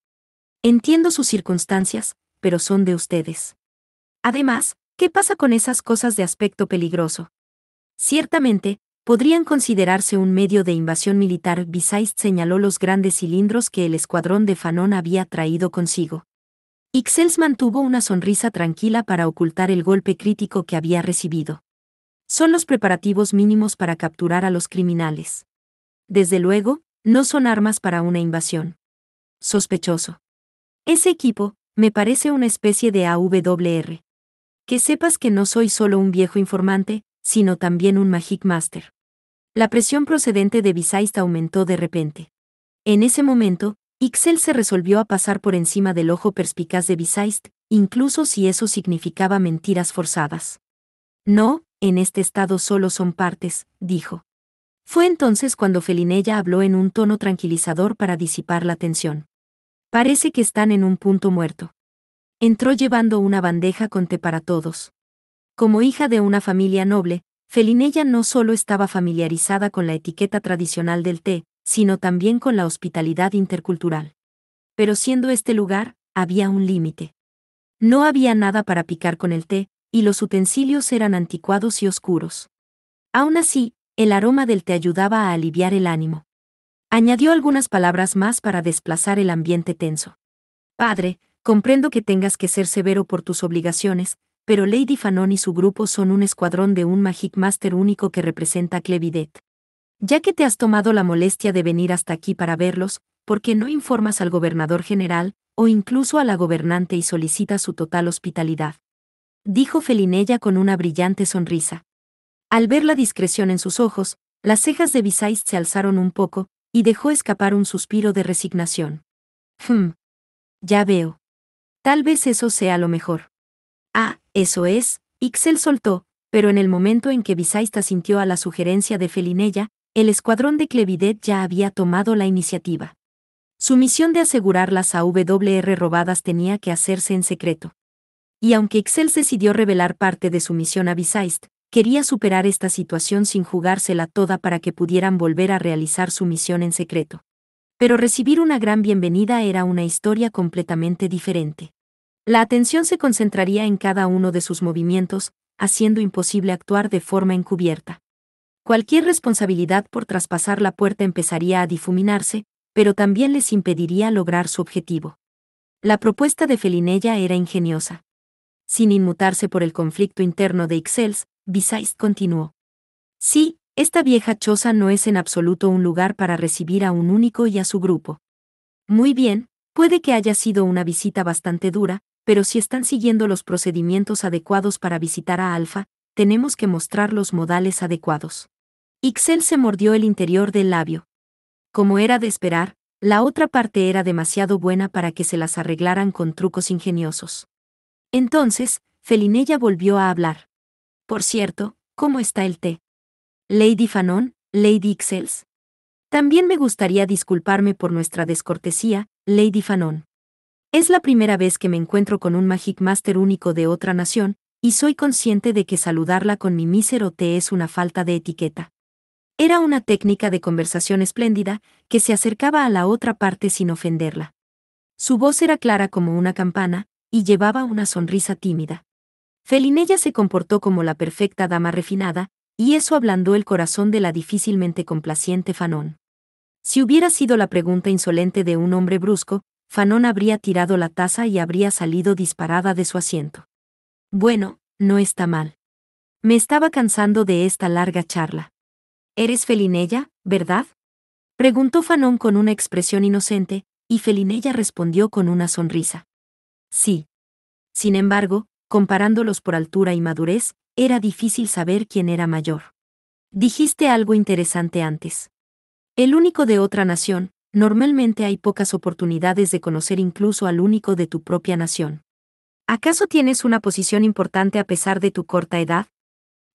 Entiendo sus circunstancias, pero son de ustedes. Además, ¿qué pasa con esas cosas de aspecto peligroso? Ciertamente, podrían considerarse un medio de invasión militar. Bisaist señaló los grandes cilindros que el escuadrón de Fanon había traído consigo. Ixelles mantuvo una sonrisa tranquila para ocultar el golpe crítico que había recibido. Son los preparativos mínimos para capturar a los criminales. Desde luego, no son armas para una invasión. Sospechoso. Ese equipo, me parece una especie de AWR. Que sepas que no soy solo un viejo informante, sino también un Magic Master. La presión procedente de Bisaist aumentó de repente. En ese momento, Ixelles se resolvió a pasar por encima del ojo perspicaz de Bisaist, incluso si eso significaba mentiras forzadas. No, en este estado solo son partes, dijo. Fue entonces cuando Felinella habló en un tono tranquilizador para disipar la tensión. Parece que están en un punto muerto. Entró llevando una bandeja con té para todos. Como hija de una familia noble, Felinella no solo estaba familiarizada con la etiqueta tradicional del té, sino también con la hospitalidad intercultural. Pero siendo este lugar, había un límite. No había nada para picar con el té, y los utensilios eran anticuados y oscuros. Aún así, el aroma del té ayudaba a aliviar el ánimo. Añadió algunas palabras más para desplazar el ambiente tenso. Padre, comprendo que tengas que ser severo por tus obligaciones, pero Lady Fanon y su grupo son un escuadrón de un Magic Master único que representa a Clevidet. Ya que te has tomado la molestia de venir hasta aquí para verlos, ¿por qué no informas al gobernador general, o incluso a la gobernante y solicitas su total hospitalidad? Dijo Felinella con una brillante sonrisa. Al ver la discreción en sus ojos, las cejas de Bisaist se alzaron un poco, y dejó escapar un suspiro de resignación. Ya veo. Tal vez eso sea lo mejor. Ah, eso es, Ixelles soltó, pero en el momento en que Bisaist asintió a la sugerencia de Felinella, el escuadrón de Clevidet ya había tomado la iniciativa. Su misión de asegurar las AWR robadas tenía que hacerse en secreto. Y aunque Ixelles decidió revelar parte de su misión a Bisaist, quería superar esta situación sin jugársela toda para que pudieran volver a realizar su misión en secreto. Pero recibir una gran bienvenida era una historia completamente diferente. La atención se concentraría en cada uno de sus movimientos, haciendo imposible actuar de forma encubierta. Cualquier responsabilidad por traspasar la puerta empezaría a difuminarse, pero también les impediría lograr su objetivo. La propuesta de Felinella era ingeniosa. Sin inmutarse por el conflicto interno de Ixelles, Bisaist continuó. Sí, esta vieja choza no es en absoluto un lugar para recibir a un único y a su grupo. Muy bien, puede que haya sido una visita bastante dura, pero si están siguiendo los procedimientos adecuados para visitar a Alfa, tenemos que mostrar los modales adecuados. Ixelles se mordió el interior del labio. Como era de esperar, la otra parte era demasiado buena para que se las arreglaran con trucos ingeniosos. Entonces, Felinella volvió a hablar. Por cierto, ¿cómo está el té? Lady Fanon, Lady Ixelles. También me gustaría disculparme por nuestra descortesía, Lady Fanon. Es la primera vez que me encuentro con un Magic Master único de otra nación, y soy consciente de que saludarla con mi mísero té es una falta de etiqueta. Era una técnica de conversación espléndida, que se acercaba a la otra parte sin ofenderla. Su voz era clara como una campana, y llevaba una sonrisa tímida. Felinella se comportó como la perfecta dama refinada, y eso ablandó el corazón de la difícilmente complaciente Fanon. Si hubiera sido la pregunta insolente de un hombre brusco, Fanon habría tirado la taza y habría salido disparada de su asiento. Bueno, no está mal. Me estaba cansando de esta larga charla. ¿Eres Felinella, verdad? Preguntó Fanon con una expresión inocente, y Felinella respondió con una sonrisa. Sí. Sin embargo, comparándolos por altura y madurez, era difícil saber quién era mayor. Dijiste algo interesante antes. El único de otra nación, normalmente hay pocas oportunidades de conocer incluso al único de tu propia nación. ¿Acaso tienes una posición importante a pesar de tu corta edad?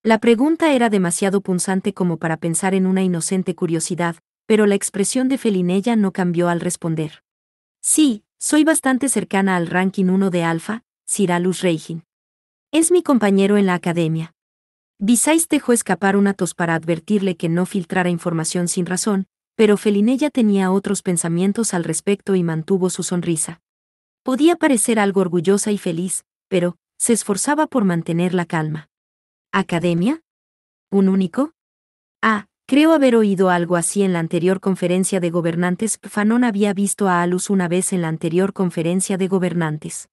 La pregunta era demasiado punzante como para pensar en una inocente curiosidad, pero la expresión de Felinella no cambió al responder. Sí, soy bastante cercana al ranking 1 de Alfa, Sir Alus Reigin. Es mi compañero en la academia. Visais dejó escapar una tos para advertirle que no filtrara información sin razón, pero Felinella tenía otros pensamientos al respecto y mantuvo su sonrisa. Podía parecer algo orgullosa y feliz, pero se esforzaba por mantener la calma. ¿Academia? ¿Un único? Creo haber oído algo así en la anterior conferencia de gobernantes. Fanon había visto a Alus una vez en la anterior conferencia de gobernantes.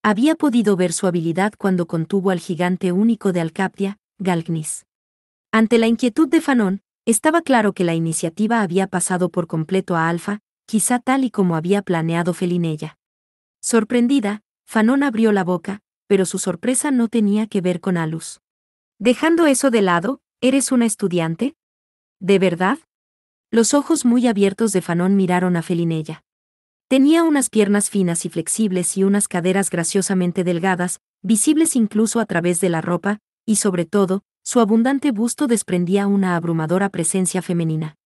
Había podido ver su habilidad cuando contuvo al gigante único de Alcaptia, Galgnis. Ante la inquietud de Fanon, estaba claro que la iniciativa había pasado por completo a Alfa, quizá tal y como había planeado Felinella. Sorprendida, Fanon abrió la boca, pero su sorpresa no tenía que ver con Alus. Dejando eso de lado, ¿eres una estudiante? ¿De verdad? Los ojos muy abiertos de Fanon miraron a Felinella. Tenía unas piernas finas y flexibles y unas caderas graciosamente delgadas, visibles incluso a través de la ropa, y sobre todo, su abundante busto desprendía una abrumadora presencia femenina.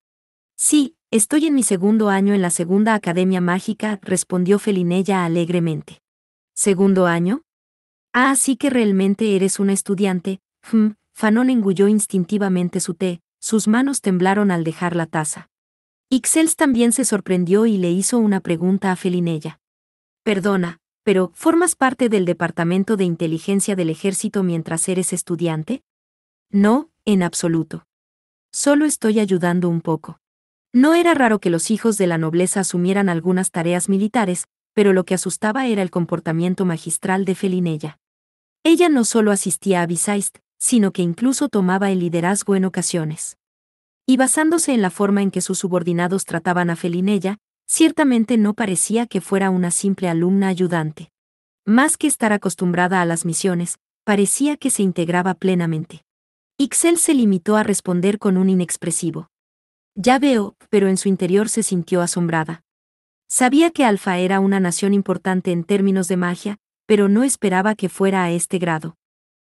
Sí, estoy en mi segundo año en la segunda Academia Mágica, respondió Felinella alegremente. ¿Segundo año? Así que realmente eres una estudiante. Fanon engulló instintivamente su té, sus manos temblaron al dejar la taza. Ixels también se sorprendió y le hizo una pregunta a Felinella. Perdona, pero ¿formas parte del Departamento de Inteligencia del Ejército mientras eres estudiante? No, en absoluto. Solo estoy ayudando un poco. No era raro que los hijos de la nobleza asumieran algunas tareas militares, pero lo que asustaba era el comportamiento magistral de Felinella. Ella no solo asistía a Visayst, sino que incluso tomaba el liderazgo en ocasiones. Y basándose en la forma en que sus subordinados trataban a Felinella, ciertamente no parecía que fuera una simple alumna ayudante. Más que estar acostumbrada a las misiones, parecía que se integraba plenamente. Ixel se limitó a responder con un inexpresivo. Ya veo, pero en su interior se sintió asombrada. Sabía que Alfa era una nación importante en términos de magia, pero no esperaba que fuera a este grado.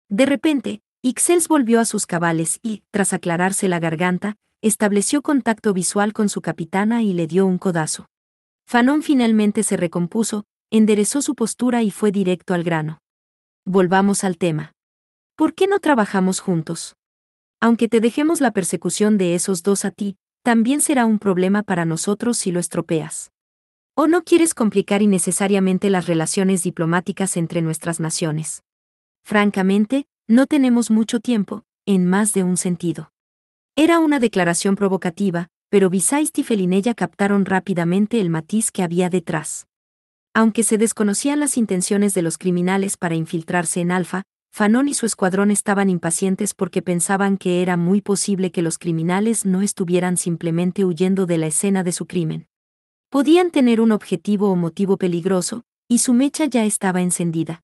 De repente, Ixels volvió a sus cabales y, tras aclararse la garganta, estableció contacto visual con su capitana y le dio un codazo. Fanon finalmente se recompuso, enderezó su postura y fue directo al grano. Volvamos al tema. ¿Por qué no trabajamos juntos? Aunque te dejemos la persecución de esos dos a ti, también será un problema para nosotros si lo estropeas. ¿O no quieres complicar innecesariamente las relaciones diplomáticas entre nuestras naciones? Francamente, no tenemos mucho tiempo, en más de un sentido. Era una declaración provocativa, pero Visayst y Felinella captaron rápidamente el matiz que había detrás. Aunque se desconocían las intenciones de los criminales para infiltrarse en Alfa, Fanon y su escuadrón estaban impacientes porque pensaban que era muy posible que los criminales no estuvieran simplemente huyendo de la escena de su crimen. Podían tener un objetivo o motivo peligroso, y su mecha ya estaba encendida.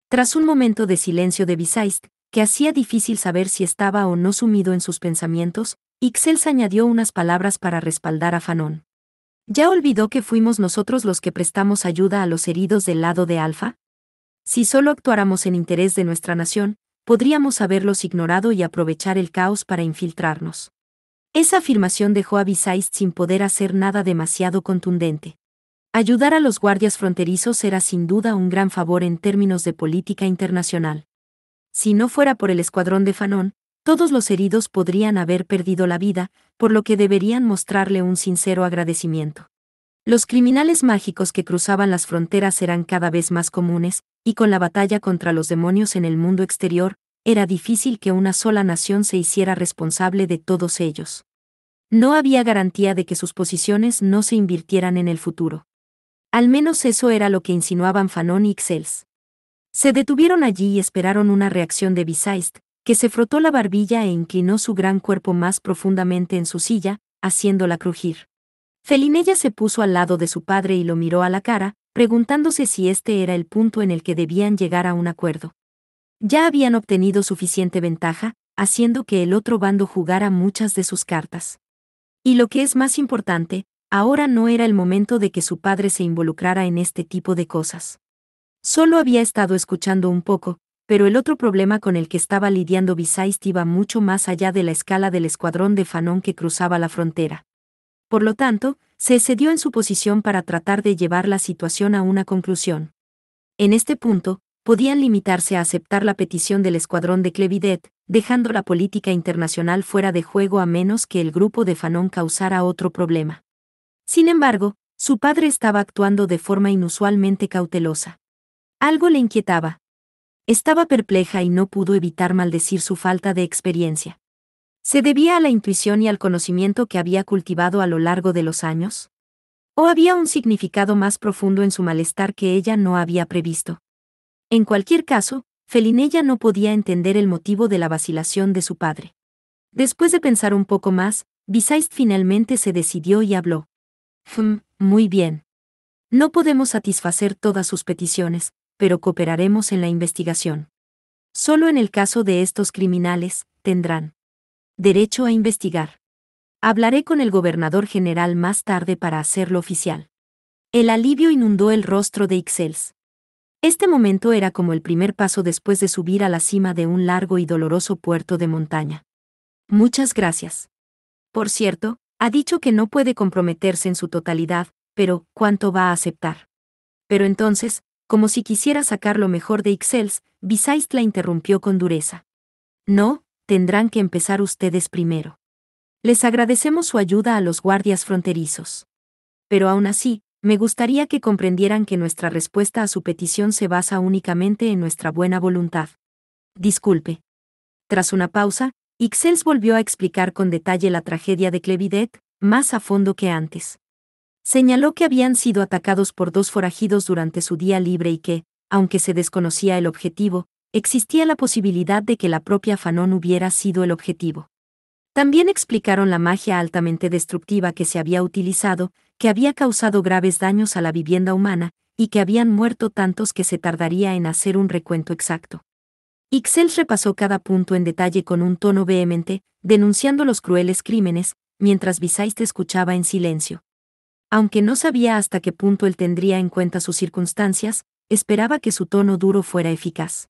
Tras un momento de silencio de Visayst, que hacía difícil saber si estaba o no sumido en sus pensamientos, Ixels añadió unas palabras para respaldar a Fanon. ¿Ya olvidó que fuimos nosotros los que prestamos ayuda a los heridos del lado de Alfa? Si solo actuáramos en interés de nuestra nación, podríamos haberlos ignorado y aprovechar el caos para infiltrarnos. Esa afirmación dejó a Visayst sin poder hacer nada demasiado contundente. Ayudar a los guardias fronterizos era sin duda un gran favor en términos de política internacional. Si no fuera por el escuadrón de Fanon, todos los heridos podrían haber perdido la vida, por lo que deberían mostrarle un sincero agradecimiento. Los criminales mágicos que cruzaban las fronteras eran cada vez más comunes, y con la batalla contra los demonios en el mundo exterior, era difícil que una sola nación se hiciera responsable de todos ellos. No había garantía de que sus posiciones no se invirtieran en el futuro. Al menos eso era lo que insinuaban Fanon y Ixels. Se detuvieron allí y esperaron una reacción de Visayst, que se frotó la barbilla e inclinó su gran cuerpo más profundamente en su silla, haciéndola crujir. Felinella se puso al lado de su padre y lo miró a la cara, preguntándose si este era el punto en el que debían llegar a un acuerdo. Ya habían obtenido suficiente ventaja, haciendo que el otro bando jugara muchas de sus cartas. Y lo que es más importante, ahora no era el momento de que su padre se involucrara en este tipo de cosas. Solo había estado escuchando un poco, pero el otro problema con el que estaba lidiando Visayst iba mucho más allá de la escala del escuadrón de Fanon que cruzaba la frontera. Por lo tanto, se excedió en su posición para tratar de llevar la situación a una conclusión. En este punto, podían limitarse a aceptar la petición del escuadrón de Clevidet, dejando la política internacional fuera de juego a menos que el grupo de Fanon causara otro problema. Sin embargo, su padre estaba actuando de forma inusualmente cautelosa. Algo le inquietaba. Estaba perpleja y no pudo evitar maldecir su falta de experiencia. ¿Se debía a la intuición y al conocimiento que había cultivado a lo largo de los años? ¿O había un significado más profundo en su malestar que ella no había previsto? En cualquier caso, Felinella no podía entender el motivo de la vacilación de su padre. Después de pensar un poco más, Bisaist finalmente se decidió y habló. Muy bien. No podemos satisfacer todas sus peticiones, pero cooperaremos en la investigación. Solo en el caso de estos criminales, tendrán derecho a investigar. Hablaré con el gobernador general más tarde para hacerlo oficial. El alivio inundó el rostro de Ixels. Este momento era como el primer paso después de subir a la cima de un largo y doloroso puerto de montaña. Muchas gracias. Por cierto, ha dicho que no puede comprometerse en su totalidad, pero ¿cuánto va a aceptar? Pero entonces, como si quisiera sacar lo mejor de Ixels, Bisaist la interrumpió con dureza. No, tendrán que empezar ustedes primero. Les agradecemos su ayuda a los guardias fronterizos. Pero aún así, me gustaría que comprendieran que nuestra respuesta a su petición se basa únicamente en nuestra buena voluntad. Disculpe. Tras una pausa, Ixels volvió a explicar con detalle la tragedia de Clevidet, más a fondo que antes. Señaló que habían sido atacados por 2 forajidos durante su día libre y que, aunque se desconocía el objetivo, existía la posibilidad de que la propia Fanon hubiera sido el objetivo. También explicaron la magia altamente destructiva que se había utilizado, que había causado graves daños a la vivienda humana, y que habían muerto tantos que se tardaría en hacer un recuento exacto. Ixels repasó cada punto en detalle con un tono vehemente, denunciando los crueles crímenes, mientras Bisaist escuchaba en silencio. Aunque no sabía hasta qué punto él tendría en cuenta sus circunstancias, esperaba que su tono duro fuera eficaz.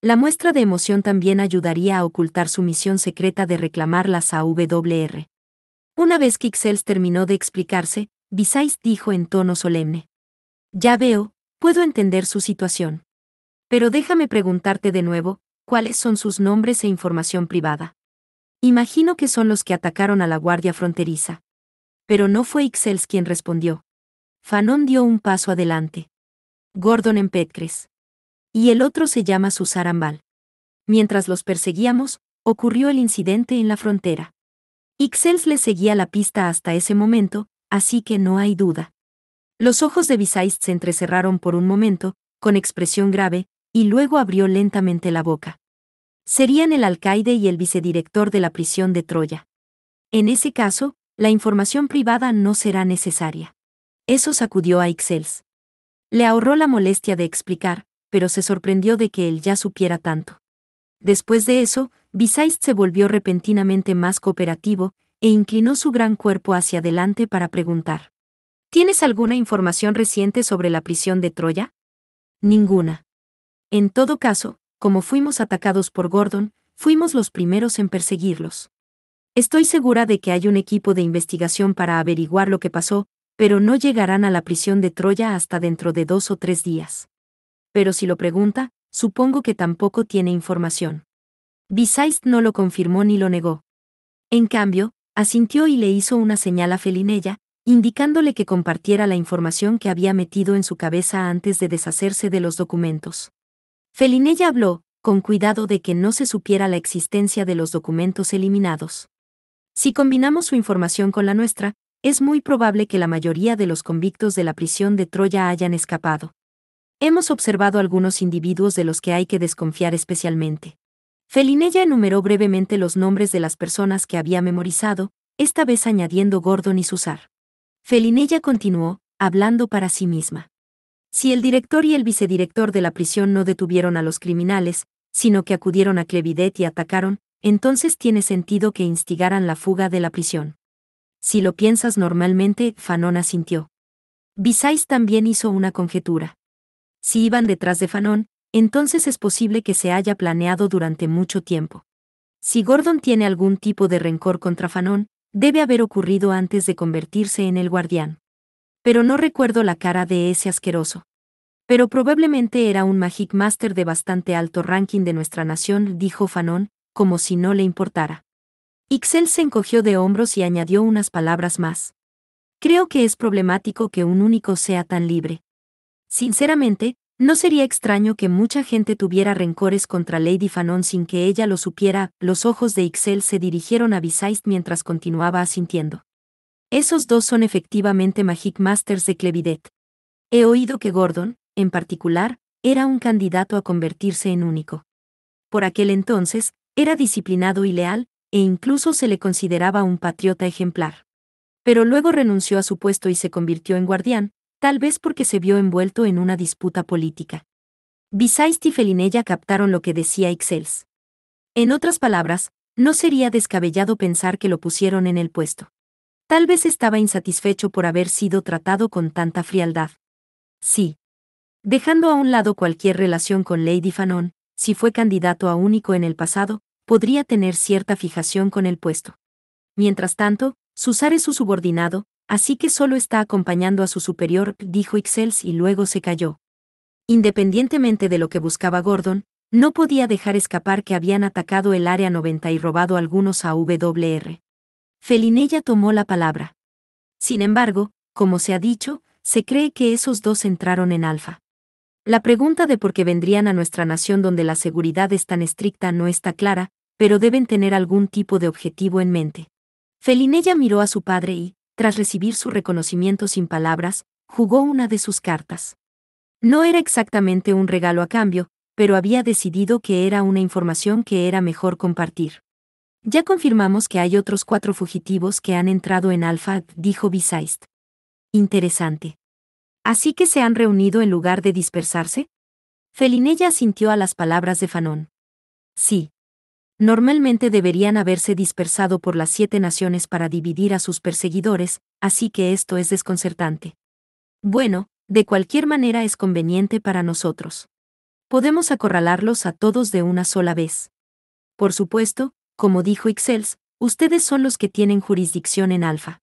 La muestra de emoción también ayudaría a ocultar su misión secreta de reclamar las AWR. Una vez que Ixels terminó de explicarse, Bisaist dijo en tono solemne. Ya veo, puedo entender su situación. Pero déjame preguntarte de nuevo, ¿cuáles son sus nombres e información privada? Imagino que son los que atacaron a la guardia fronteriza. Pero no fue Ixels quien respondió. Fanon dio un paso adelante. Gordon Empetcres. Y el otro se llama Susar Ambal. Mientras los perseguíamos, ocurrió el incidente en la frontera. Ixels le seguía la pista hasta ese momento, así que no hay duda. Los ojos de Bisaist se entrecerraron por un momento, con expresión grave, y luego abrió lentamente la boca. Serían el alcaide y el vicedirector de la prisión de Troya. En ese caso, la información privada no será necesaria. Eso sacudió a Ixels. Le ahorró la molestia de explicar, pero se sorprendió de que él ya supiera tanto. Después de eso, Bisaist se volvió repentinamente más cooperativo, e inclinó su gran cuerpo hacia adelante para preguntar. ¿Tienes alguna información reciente sobre la prisión de Troya? Ninguna. En todo caso, como fuimos atacados por Gordon, fuimos los primeros en perseguirlos. Estoy segura de que hay un equipo de investigación para averiguar lo que pasó, pero no llegarán a la prisión de Troya hasta dentro de 2 o 3 días. Pero si lo pregunta, supongo que tampoco tiene información. Bisaist no lo confirmó ni lo negó. En cambio, asintió y le hizo una señal a Felinella, indicándole que compartiera la información que había metido en su cabeza antes de deshacerse de los documentos. Felinella habló, con cuidado de que no se supiera la existencia de los documentos eliminados. Si combinamos su información con la nuestra, es muy probable que la mayoría de los convictos de la prisión de Troya hayan escapado. Hemos observado algunos individuos de los que hay que desconfiar especialmente. Felinella enumeró brevemente los nombres de las personas que había memorizado, esta vez añadiendo Gordon y Susar. Felinella continuó, hablando para sí misma. Si el director y el vicedirector de la prisión no detuvieron a los criminales, sino que acudieron a Clevidet y atacaron, entonces tiene sentido que instigaran la fuga de la prisión. Si lo piensas normalmente, Fanon asintió. Bisaist también hizo una conjetura. Si iban detrás de Fanon, entonces es posible que se haya planeado durante mucho tiempo. Si Gordon tiene algún tipo de rencor contra Fanon, debe haber ocurrido antes de convertirse en el guardián. Pero no recuerdo la cara de ese asqueroso. Pero probablemente era un Magic Master de bastante alto ranking de nuestra nación, dijo Fanon, como si no le importara. Ixchel se encogió de hombros y añadió unas palabras más. Creo que es problemático que un único sea tan libre. Sinceramente, no sería extraño que mucha gente tuviera rencores contra Lady Fanon sin que ella lo supiera. Los ojos de Ixchel se dirigieron a Visaist mientras continuaba asintiendo. Esos dos son efectivamente Magic Masters de Clevidet. He oído que Gordon, en particular, era un candidato a convertirse en único. Por aquel entonces, era disciplinado y leal, e incluso se le consideraba un patriota ejemplar. Pero luego renunció a su puesto y se convirtió en guardián, tal vez porque se vio envuelto en una disputa política. Visaist y Felinella captaron lo que decía Ixchel. En otras palabras, no sería descabellado pensar que lo pusieron en el puesto. Tal vez estaba insatisfecho por haber sido tratado con tanta frialdad. Sí. Dejando a un lado cualquier relación con Lady Fanon, si fue candidato a único en el pasado, podría tener cierta fijación con el puesto. Mientras tanto, Susar es su subordinado, así que solo está acompañando a su superior, dijo Ixchel y luego se calló. Independientemente de lo que buscaba Gordon, no podía dejar escapar que habían atacado el Área 90 y robado algunos AWR. Felinella tomó la palabra. Sin embargo, como se ha dicho, se cree que esos dos entraron en Alfa. La pregunta de por qué vendrían a nuestra nación donde la seguridad es tan estricta no está clara, pero deben tener algún tipo de objetivo en mente. Felinella miró a su padre y, tras recibir su reconocimiento sin palabras, jugó una de sus cartas. No era exactamente un regalo a cambio, pero había decidido que era una información que era mejor compartir. Ya confirmamos que hay otros 4 fugitivos que han entrado en Alfa, dijo Visaist. Interesante. ¿Así que se han reunido en lugar de dispersarse? Felinella asintió a las palabras de Fanon. Sí. Normalmente deberían haberse dispersado por las 7 naciones para dividir a sus perseguidores, así que esto es desconcertante. Bueno, de cualquier manera es conveniente para nosotros. Podemos acorralarlos a todos de una sola vez. Por supuesto, como dijo Ixchel, ustedes son los que tienen jurisdicción en Alfa.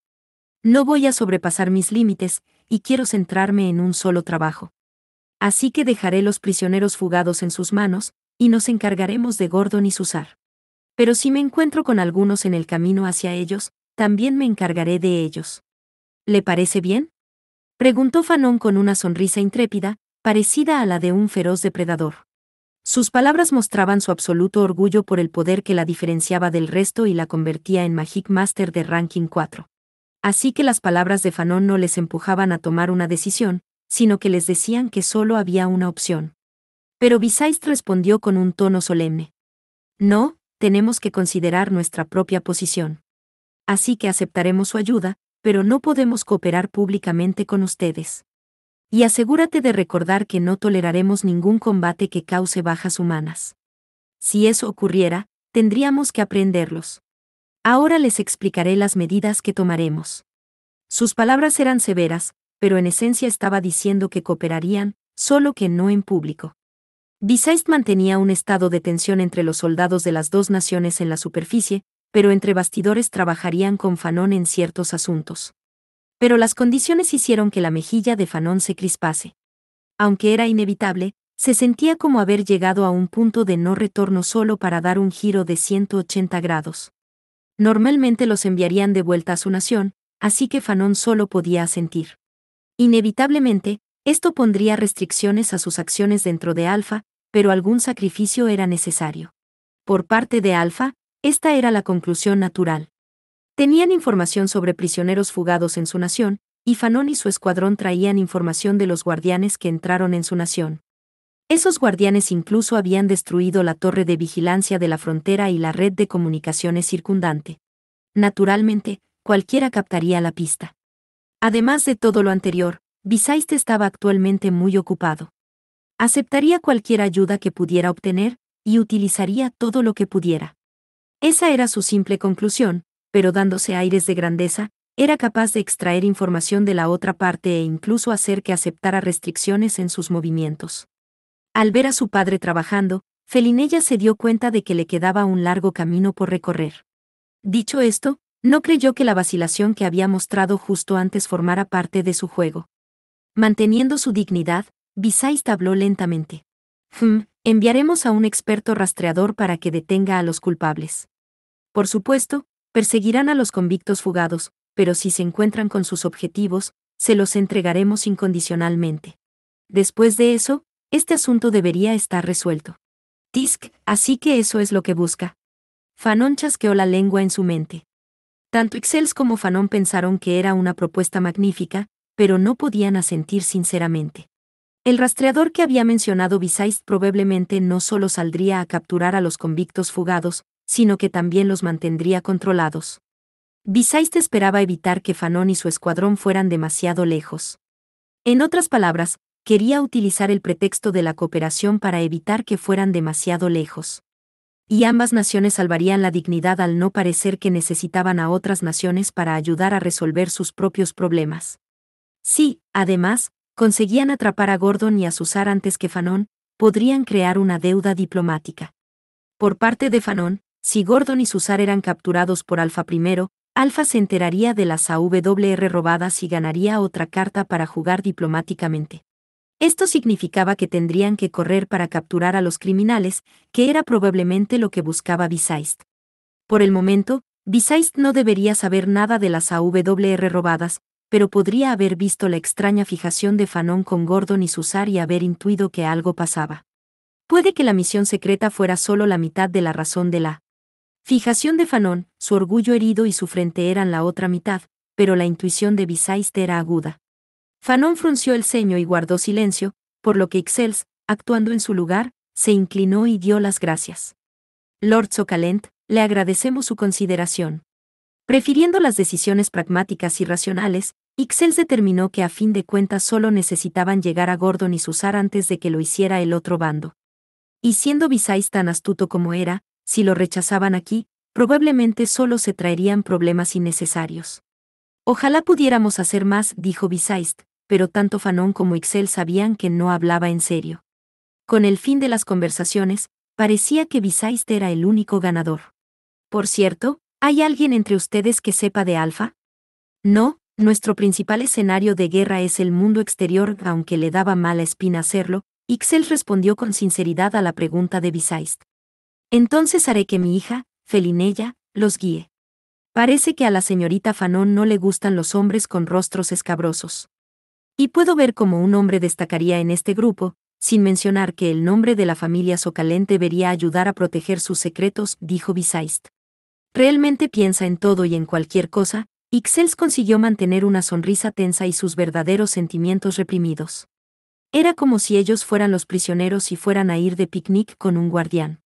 No voy a sobrepasar mis límites, y quiero centrarme en un solo trabajo. Así que dejaré los prisioneros fugados en sus manos, y nos encargaremos de Gordon y Susar. Pero si me encuentro con algunos en el camino hacia ellos, también me encargaré de ellos. ¿Le parece bien? Preguntó Fanon con una sonrisa intrépida, parecida a la de un feroz depredador. Sus palabras mostraban su absoluto orgullo por el poder que la diferenciaba del resto y la convertía en Magic Master de Ranking 4. Así que las palabras de Fanon no les empujaban a tomar una decisión, sino que les decían que solo había una opción. Pero Visaist respondió con un tono solemne. No, tenemos que considerar nuestra propia posición. Así que aceptaremos su ayuda, pero no podemos cooperar públicamente con ustedes. Y asegúrate de recordar que no toleraremos ningún combate que cause bajas humanas. Si eso ocurriera, tendríamos que aprehenderlos. Ahora les explicaré las medidas que tomaremos. Sus palabras eran severas, pero en esencia estaba diciendo que cooperarían, solo que no en público. Visaist mantenía un estado de tensión entre los soldados de las dos naciones en la superficie, pero entre bastidores trabajarían con Fanon en ciertos asuntos. Pero las condiciones hicieron que la mejilla de Fanon se crispase. Aunque era inevitable, se sentía como haber llegado a un punto de no retorno solo para dar un giro de 180 grados. Normalmente los enviarían de vuelta a su nación, así que Fanon solo podía asentir. Inevitablemente, esto pondría restricciones a sus acciones dentro de Alfa, pero algún sacrificio era necesario. Por parte de Alfa, esta era la conclusión natural. Tenían información sobre prisioneros fugados en su nación, y Fanon y su escuadrón traían información de los guardianes que entraron en su nación. Esos guardianes incluso habían destruido la torre de vigilancia de la frontera y la red de comunicaciones circundante. Naturalmente, cualquiera captaría la pista. Además de todo lo anterior, Visaist estaba actualmente muy ocupado. Aceptaría cualquier ayuda que pudiera obtener, y utilizaría todo lo que pudiera. Esa era su simple conclusión, pero dándose aires de grandeza, era capaz de extraer información de la otra parte e incluso hacer que aceptara restricciones en sus movimientos. Al ver a su padre trabajando, Felinella se dio cuenta de que le quedaba un largo camino por recorrer. Dicho esto, no creyó que la vacilación que había mostrado justo antes formara parte de su juego. Manteniendo su dignidad, Visaist habló lentamente. Enviaremos a un experto rastreador para que detenga a los culpables. Por supuesto, perseguirán a los convictos fugados, pero si se encuentran con sus objetivos, se los entregaremos incondicionalmente. Después de eso, este asunto debería estar resuelto. Tisk, así que eso es lo que busca. Fanon chasqueó la lengua en su mente. Tanto Ixels como Fanon pensaron que era una propuesta magnífica, pero no podían asentir sinceramente. El rastreador que había mencionado Bisaist probablemente no solo saldría a capturar a los convictos fugados, sino que también los mantendría controlados. Bisaist esperaba evitar que Fanon y su escuadrón fueran demasiado lejos. En otras palabras, quería utilizar el pretexto de la cooperación para evitar que fueran demasiado lejos. Y ambas naciones salvarían la dignidad al no parecer que necesitaban a otras naciones para ayudar a resolver sus propios problemas. Sí, además, conseguían atrapar a Gordon y a Susar antes que Fanon, podrían crear una deuda diplomática. Por parte de Fanon, si Gordon y Susar eran capturados por Alpha primero, Alpha se enteraría de las AWR robadas y ganaría otra carta para jugar diplomáticamente. Esto significaba que tendrían que correr para capturar a los criminales, que era probablemente lo que buscaba Bisaist. Por el momento, Bisaist no debería saber nada de las AWR robadas, pero podría haber visto la extraña fijación de Fanon con Gordon y Susar y haber intuido que algo pasaba. Puede que la misión secreta fuera solo la mitad de la razón de la fijación de Fanon, su orgullo herido y su frente eran la otra mitad, pero la intuición de Bisaist era aguda. Fanon frunció el ceño y guardó silencio, por lo que Ixels, actuando en su lugar, se inclinó y dio las gracias. Lord Socalent, le agradecemos su consideración. Prefiriendo las decisiones pragmáticas y racionales, Ixels determinó que a fin de cuentas solo necesitaban llegar a Gordon y Susar antes de que lo hiciera el otro bando. Y siendo Bisaist tan astuto como era, si lo rechazaban aquí, probablemente solo se traerían problemas innecesarios. Ojalá pudiéramos hacer más, dijo Bisaist, pero tanto Fanon como Ixels sabían que no hablaba en serio. Con el fin de las conversaciones, parecía que Bisaist era el único ganador. Por cierto, ¿hay alguien entre ustedes que sepa de Alpha? No, nuestro principal escenario de guerra es el mundo exterior, aunque le daba mala espina hacerlo, Ixels respondió con sinceridad a la pregunta de Bisaist. Entonces haré que mi hija, Felinella, los guíe. Parece que a la señorita Fanon no le gustan los hombres con rostros escabrosos. Y puedo ver cómo un hombre destacaría en este grupo, sin mencionar que el nombre de la familia Socalent debería ayudar a proteger sus secretos, dijo Bisaist. Realmente piensa en todo y en cualquier cosa. Ixels consiguió mantener una sonrisa tensa y sus verdaderos sentimientos reprimidos. Era como si ellos fueran los prisioneros y fueran a ir de picnic con un guardián.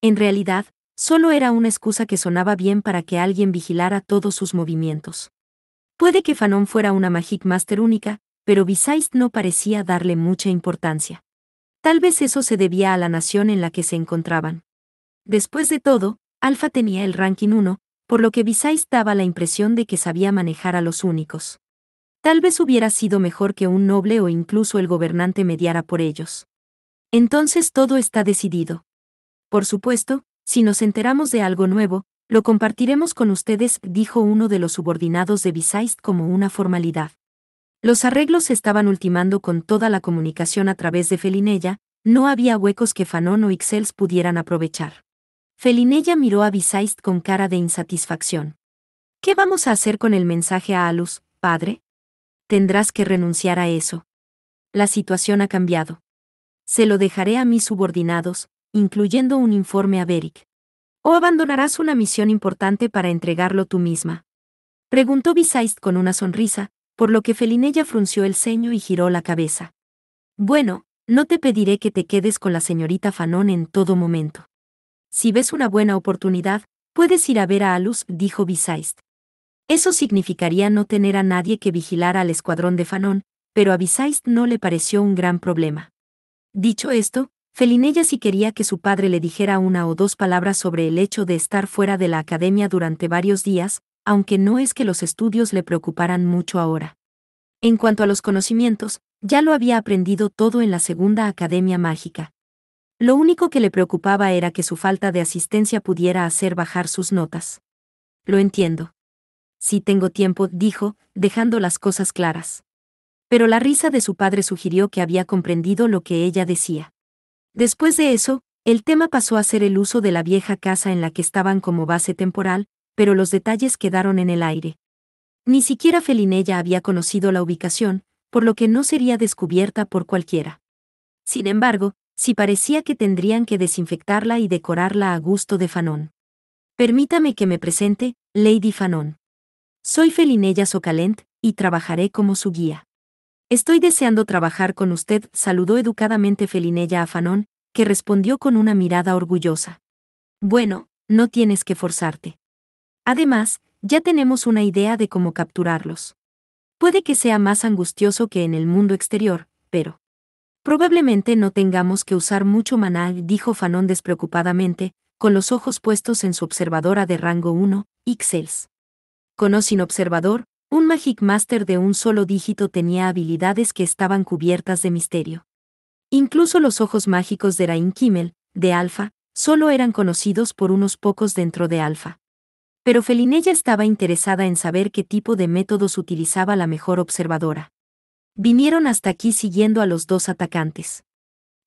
En realidad, solo era una excusa que sonaba bien para que alguien vigilara todos sus movimientos. Puede que Fanon fuera una Magic Master única, pero Bisaist no parecía darle mucha importancia. Tal vez eso se debía a la nación en la que se encontraban. Después de todo, Alpha tenía el ranking 1, por lo que Bisaist daba la impresión de que sabía manejar a los únicos. Tal vez hubiera sido mejor que un noble o incluso el gobernante mediara por ellos. Entonces todo está decidido. Por supuesto, si nos enteramos de algo nuevo, lo compartiremos con ustedes, dijo uno de los subordinados de Bisaist como una formalidad. Los arreglos se estaban ultimando con toda la comunicación a través de Felinella, no había huecos que Fanon o Ixels pudieran aprovechar. Felinella miró a Bisaist con cara de insatisfacción. ¿Qué vamos a hacer con el mensaje a Alus, padre? Tendrás que renunciar a eso. La situación ha cambiado. Se lo dejaré a mis subordinados, incluyendo un informe a Beric. ¿O abandonarás una misión importante para entregarlo tú misma? Preguntó Bisaist con una sonrisa, por lo que Felinella frunció el ceño y giró la cabeza. Bueno, no te pediré que te quedes con la señorita Fanon en todo momento. Si ves una buena oportunidad, puedes ir a ver a Alus, dijo Bisaist. Eso significaría no tener a nadie que vigilara al escuadrón de Fanon, pero a Bisaist no le pareció un gran problema. Dicho esto, Felinella sí quería que su padre le dijera una o dos palabras sobre el hecho de estar fuera de la academia durante varios días, aunque no es que los estudios le preocuparan mucho ahora. En cuanto a los conocimientos, ya lo había aprendido todo en la segunda academia mágica. Lo único que le preocupaba era que su falta de asistencia pudiera hacer bajar sus notas. Lo entiendo. Sí tengo tiempo, dijo, dejando las cosas claras. Pero la risa de su padre sugirió que había comprendido lo que ella decía. Después de eso, el tema pasó a ser el uso de la vieja casa en la que estaban como base temporal, pero los detalles quedaron en el aire. Ni siquiera Felinella había conocido la ubicación, por lo que no sería descubierta por cualquiera. Sin embargo, sí parecía que tendrían que desinfectarla y decorarla a gusto de Fanon. Permítame que me presente, Lady Fanon. Soy Felinella Socalent, y trabajaré como su guía. Estoy deseando trabajar con usted, saludó educadamente Felinella a Fanon, que respondió con una mirada orgullosa. Bueno, no tienes que forzarte. Además, ya tenemos una idea de cómo capturarlos. Puede que sea más angustioso que en el mundo exterior, pero probablemente no tengamos que usar mucho maná, dijo Fanon despreocupadamente, con los ojos puestos en su observadora de rango 1, Ixels. Con o sin observador, un Magic Master de un solo dígito tenía habilidades que estaban cubiertas de misterio. Incluso los ojos mágicos de Rain Kimmel, de Alpha, solo eran conocidos por unos pocos dentro de Alpha. Pero Felinella estaba interesada en saber qué tipo de métodos utilizaba la mejor observadora. Vinieron hasta aquí siguiendo a los dos atacantes.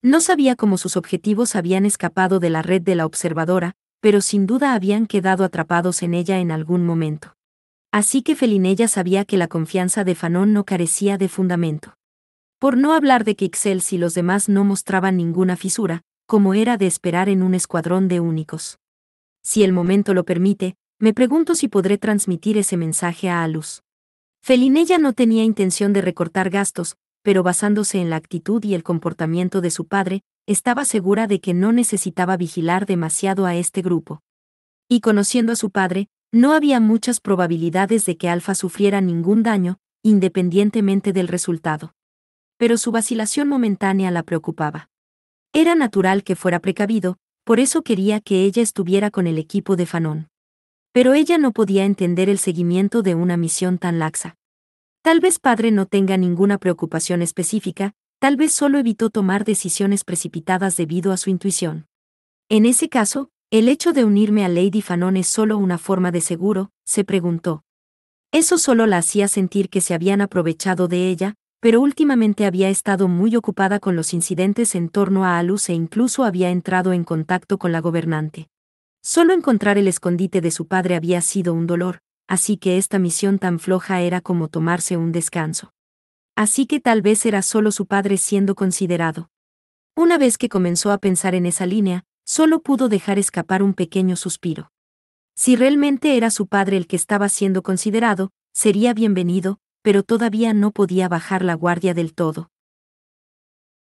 No sabía cómo sus objetivos habían escapado de la red de la observadora, pero sin duda habían quedado atrapados en ella en algún momento. Así que Felinella sabía que la confianza de Fanon no carecía de fundamento. Por no hablar de que Ixels y los demás no mostraban ninguna fisura, como era de esperar en un escuadrón de únicos. Si el momento lo permite, me pregunto si podré transmitir ese mensaje a Alus. Felinella no tenía intención de recortar gastos, pero basándose en la actitud y el comportamiento de su padre, estaba segura de que no necesitaba vigilar demasiado a este grupo. Y conociendo a su padre, no había muchas probabilidades de que Alpha sufriera ningún daño, independientemente del resultado. Pero su vacilación momentánea la preocupaba. Era natural que fuera precavido, por eso quería que ella estuviera con el equipo de Fanon. Pero ella no podía entender el seguimiento de una misión tan laxa. Tal vez padre no tenga ninguna preocupación específica, tal vez solo evitó tomar decisiones precipitadas debido a su intuición. En ese caso, ¿el hecho de unirme a Lady Fanon es solo una forma de seguro?, se preguntó. Eso solo la hacía sentir que se habían aprovechado de ella, pero últimamente había estado muy ocupada con los incidentes en torno a Alus e incluso había entrado en contacto con la gobernante. Solo encontrar el escondite de su padre había sido un dolor, así que esta misión tan floja era como tomarse un descanso. Así que tal vez era solo su padre siendo considerado. Una vez que comenzó a pensar en esa línea, solo pudo dejar escapar un pequeño suspiro. Si realmente era su padre el que estaba siendo considerado, sería bienvenido, pero todavía no podía bajar la guardia del todo.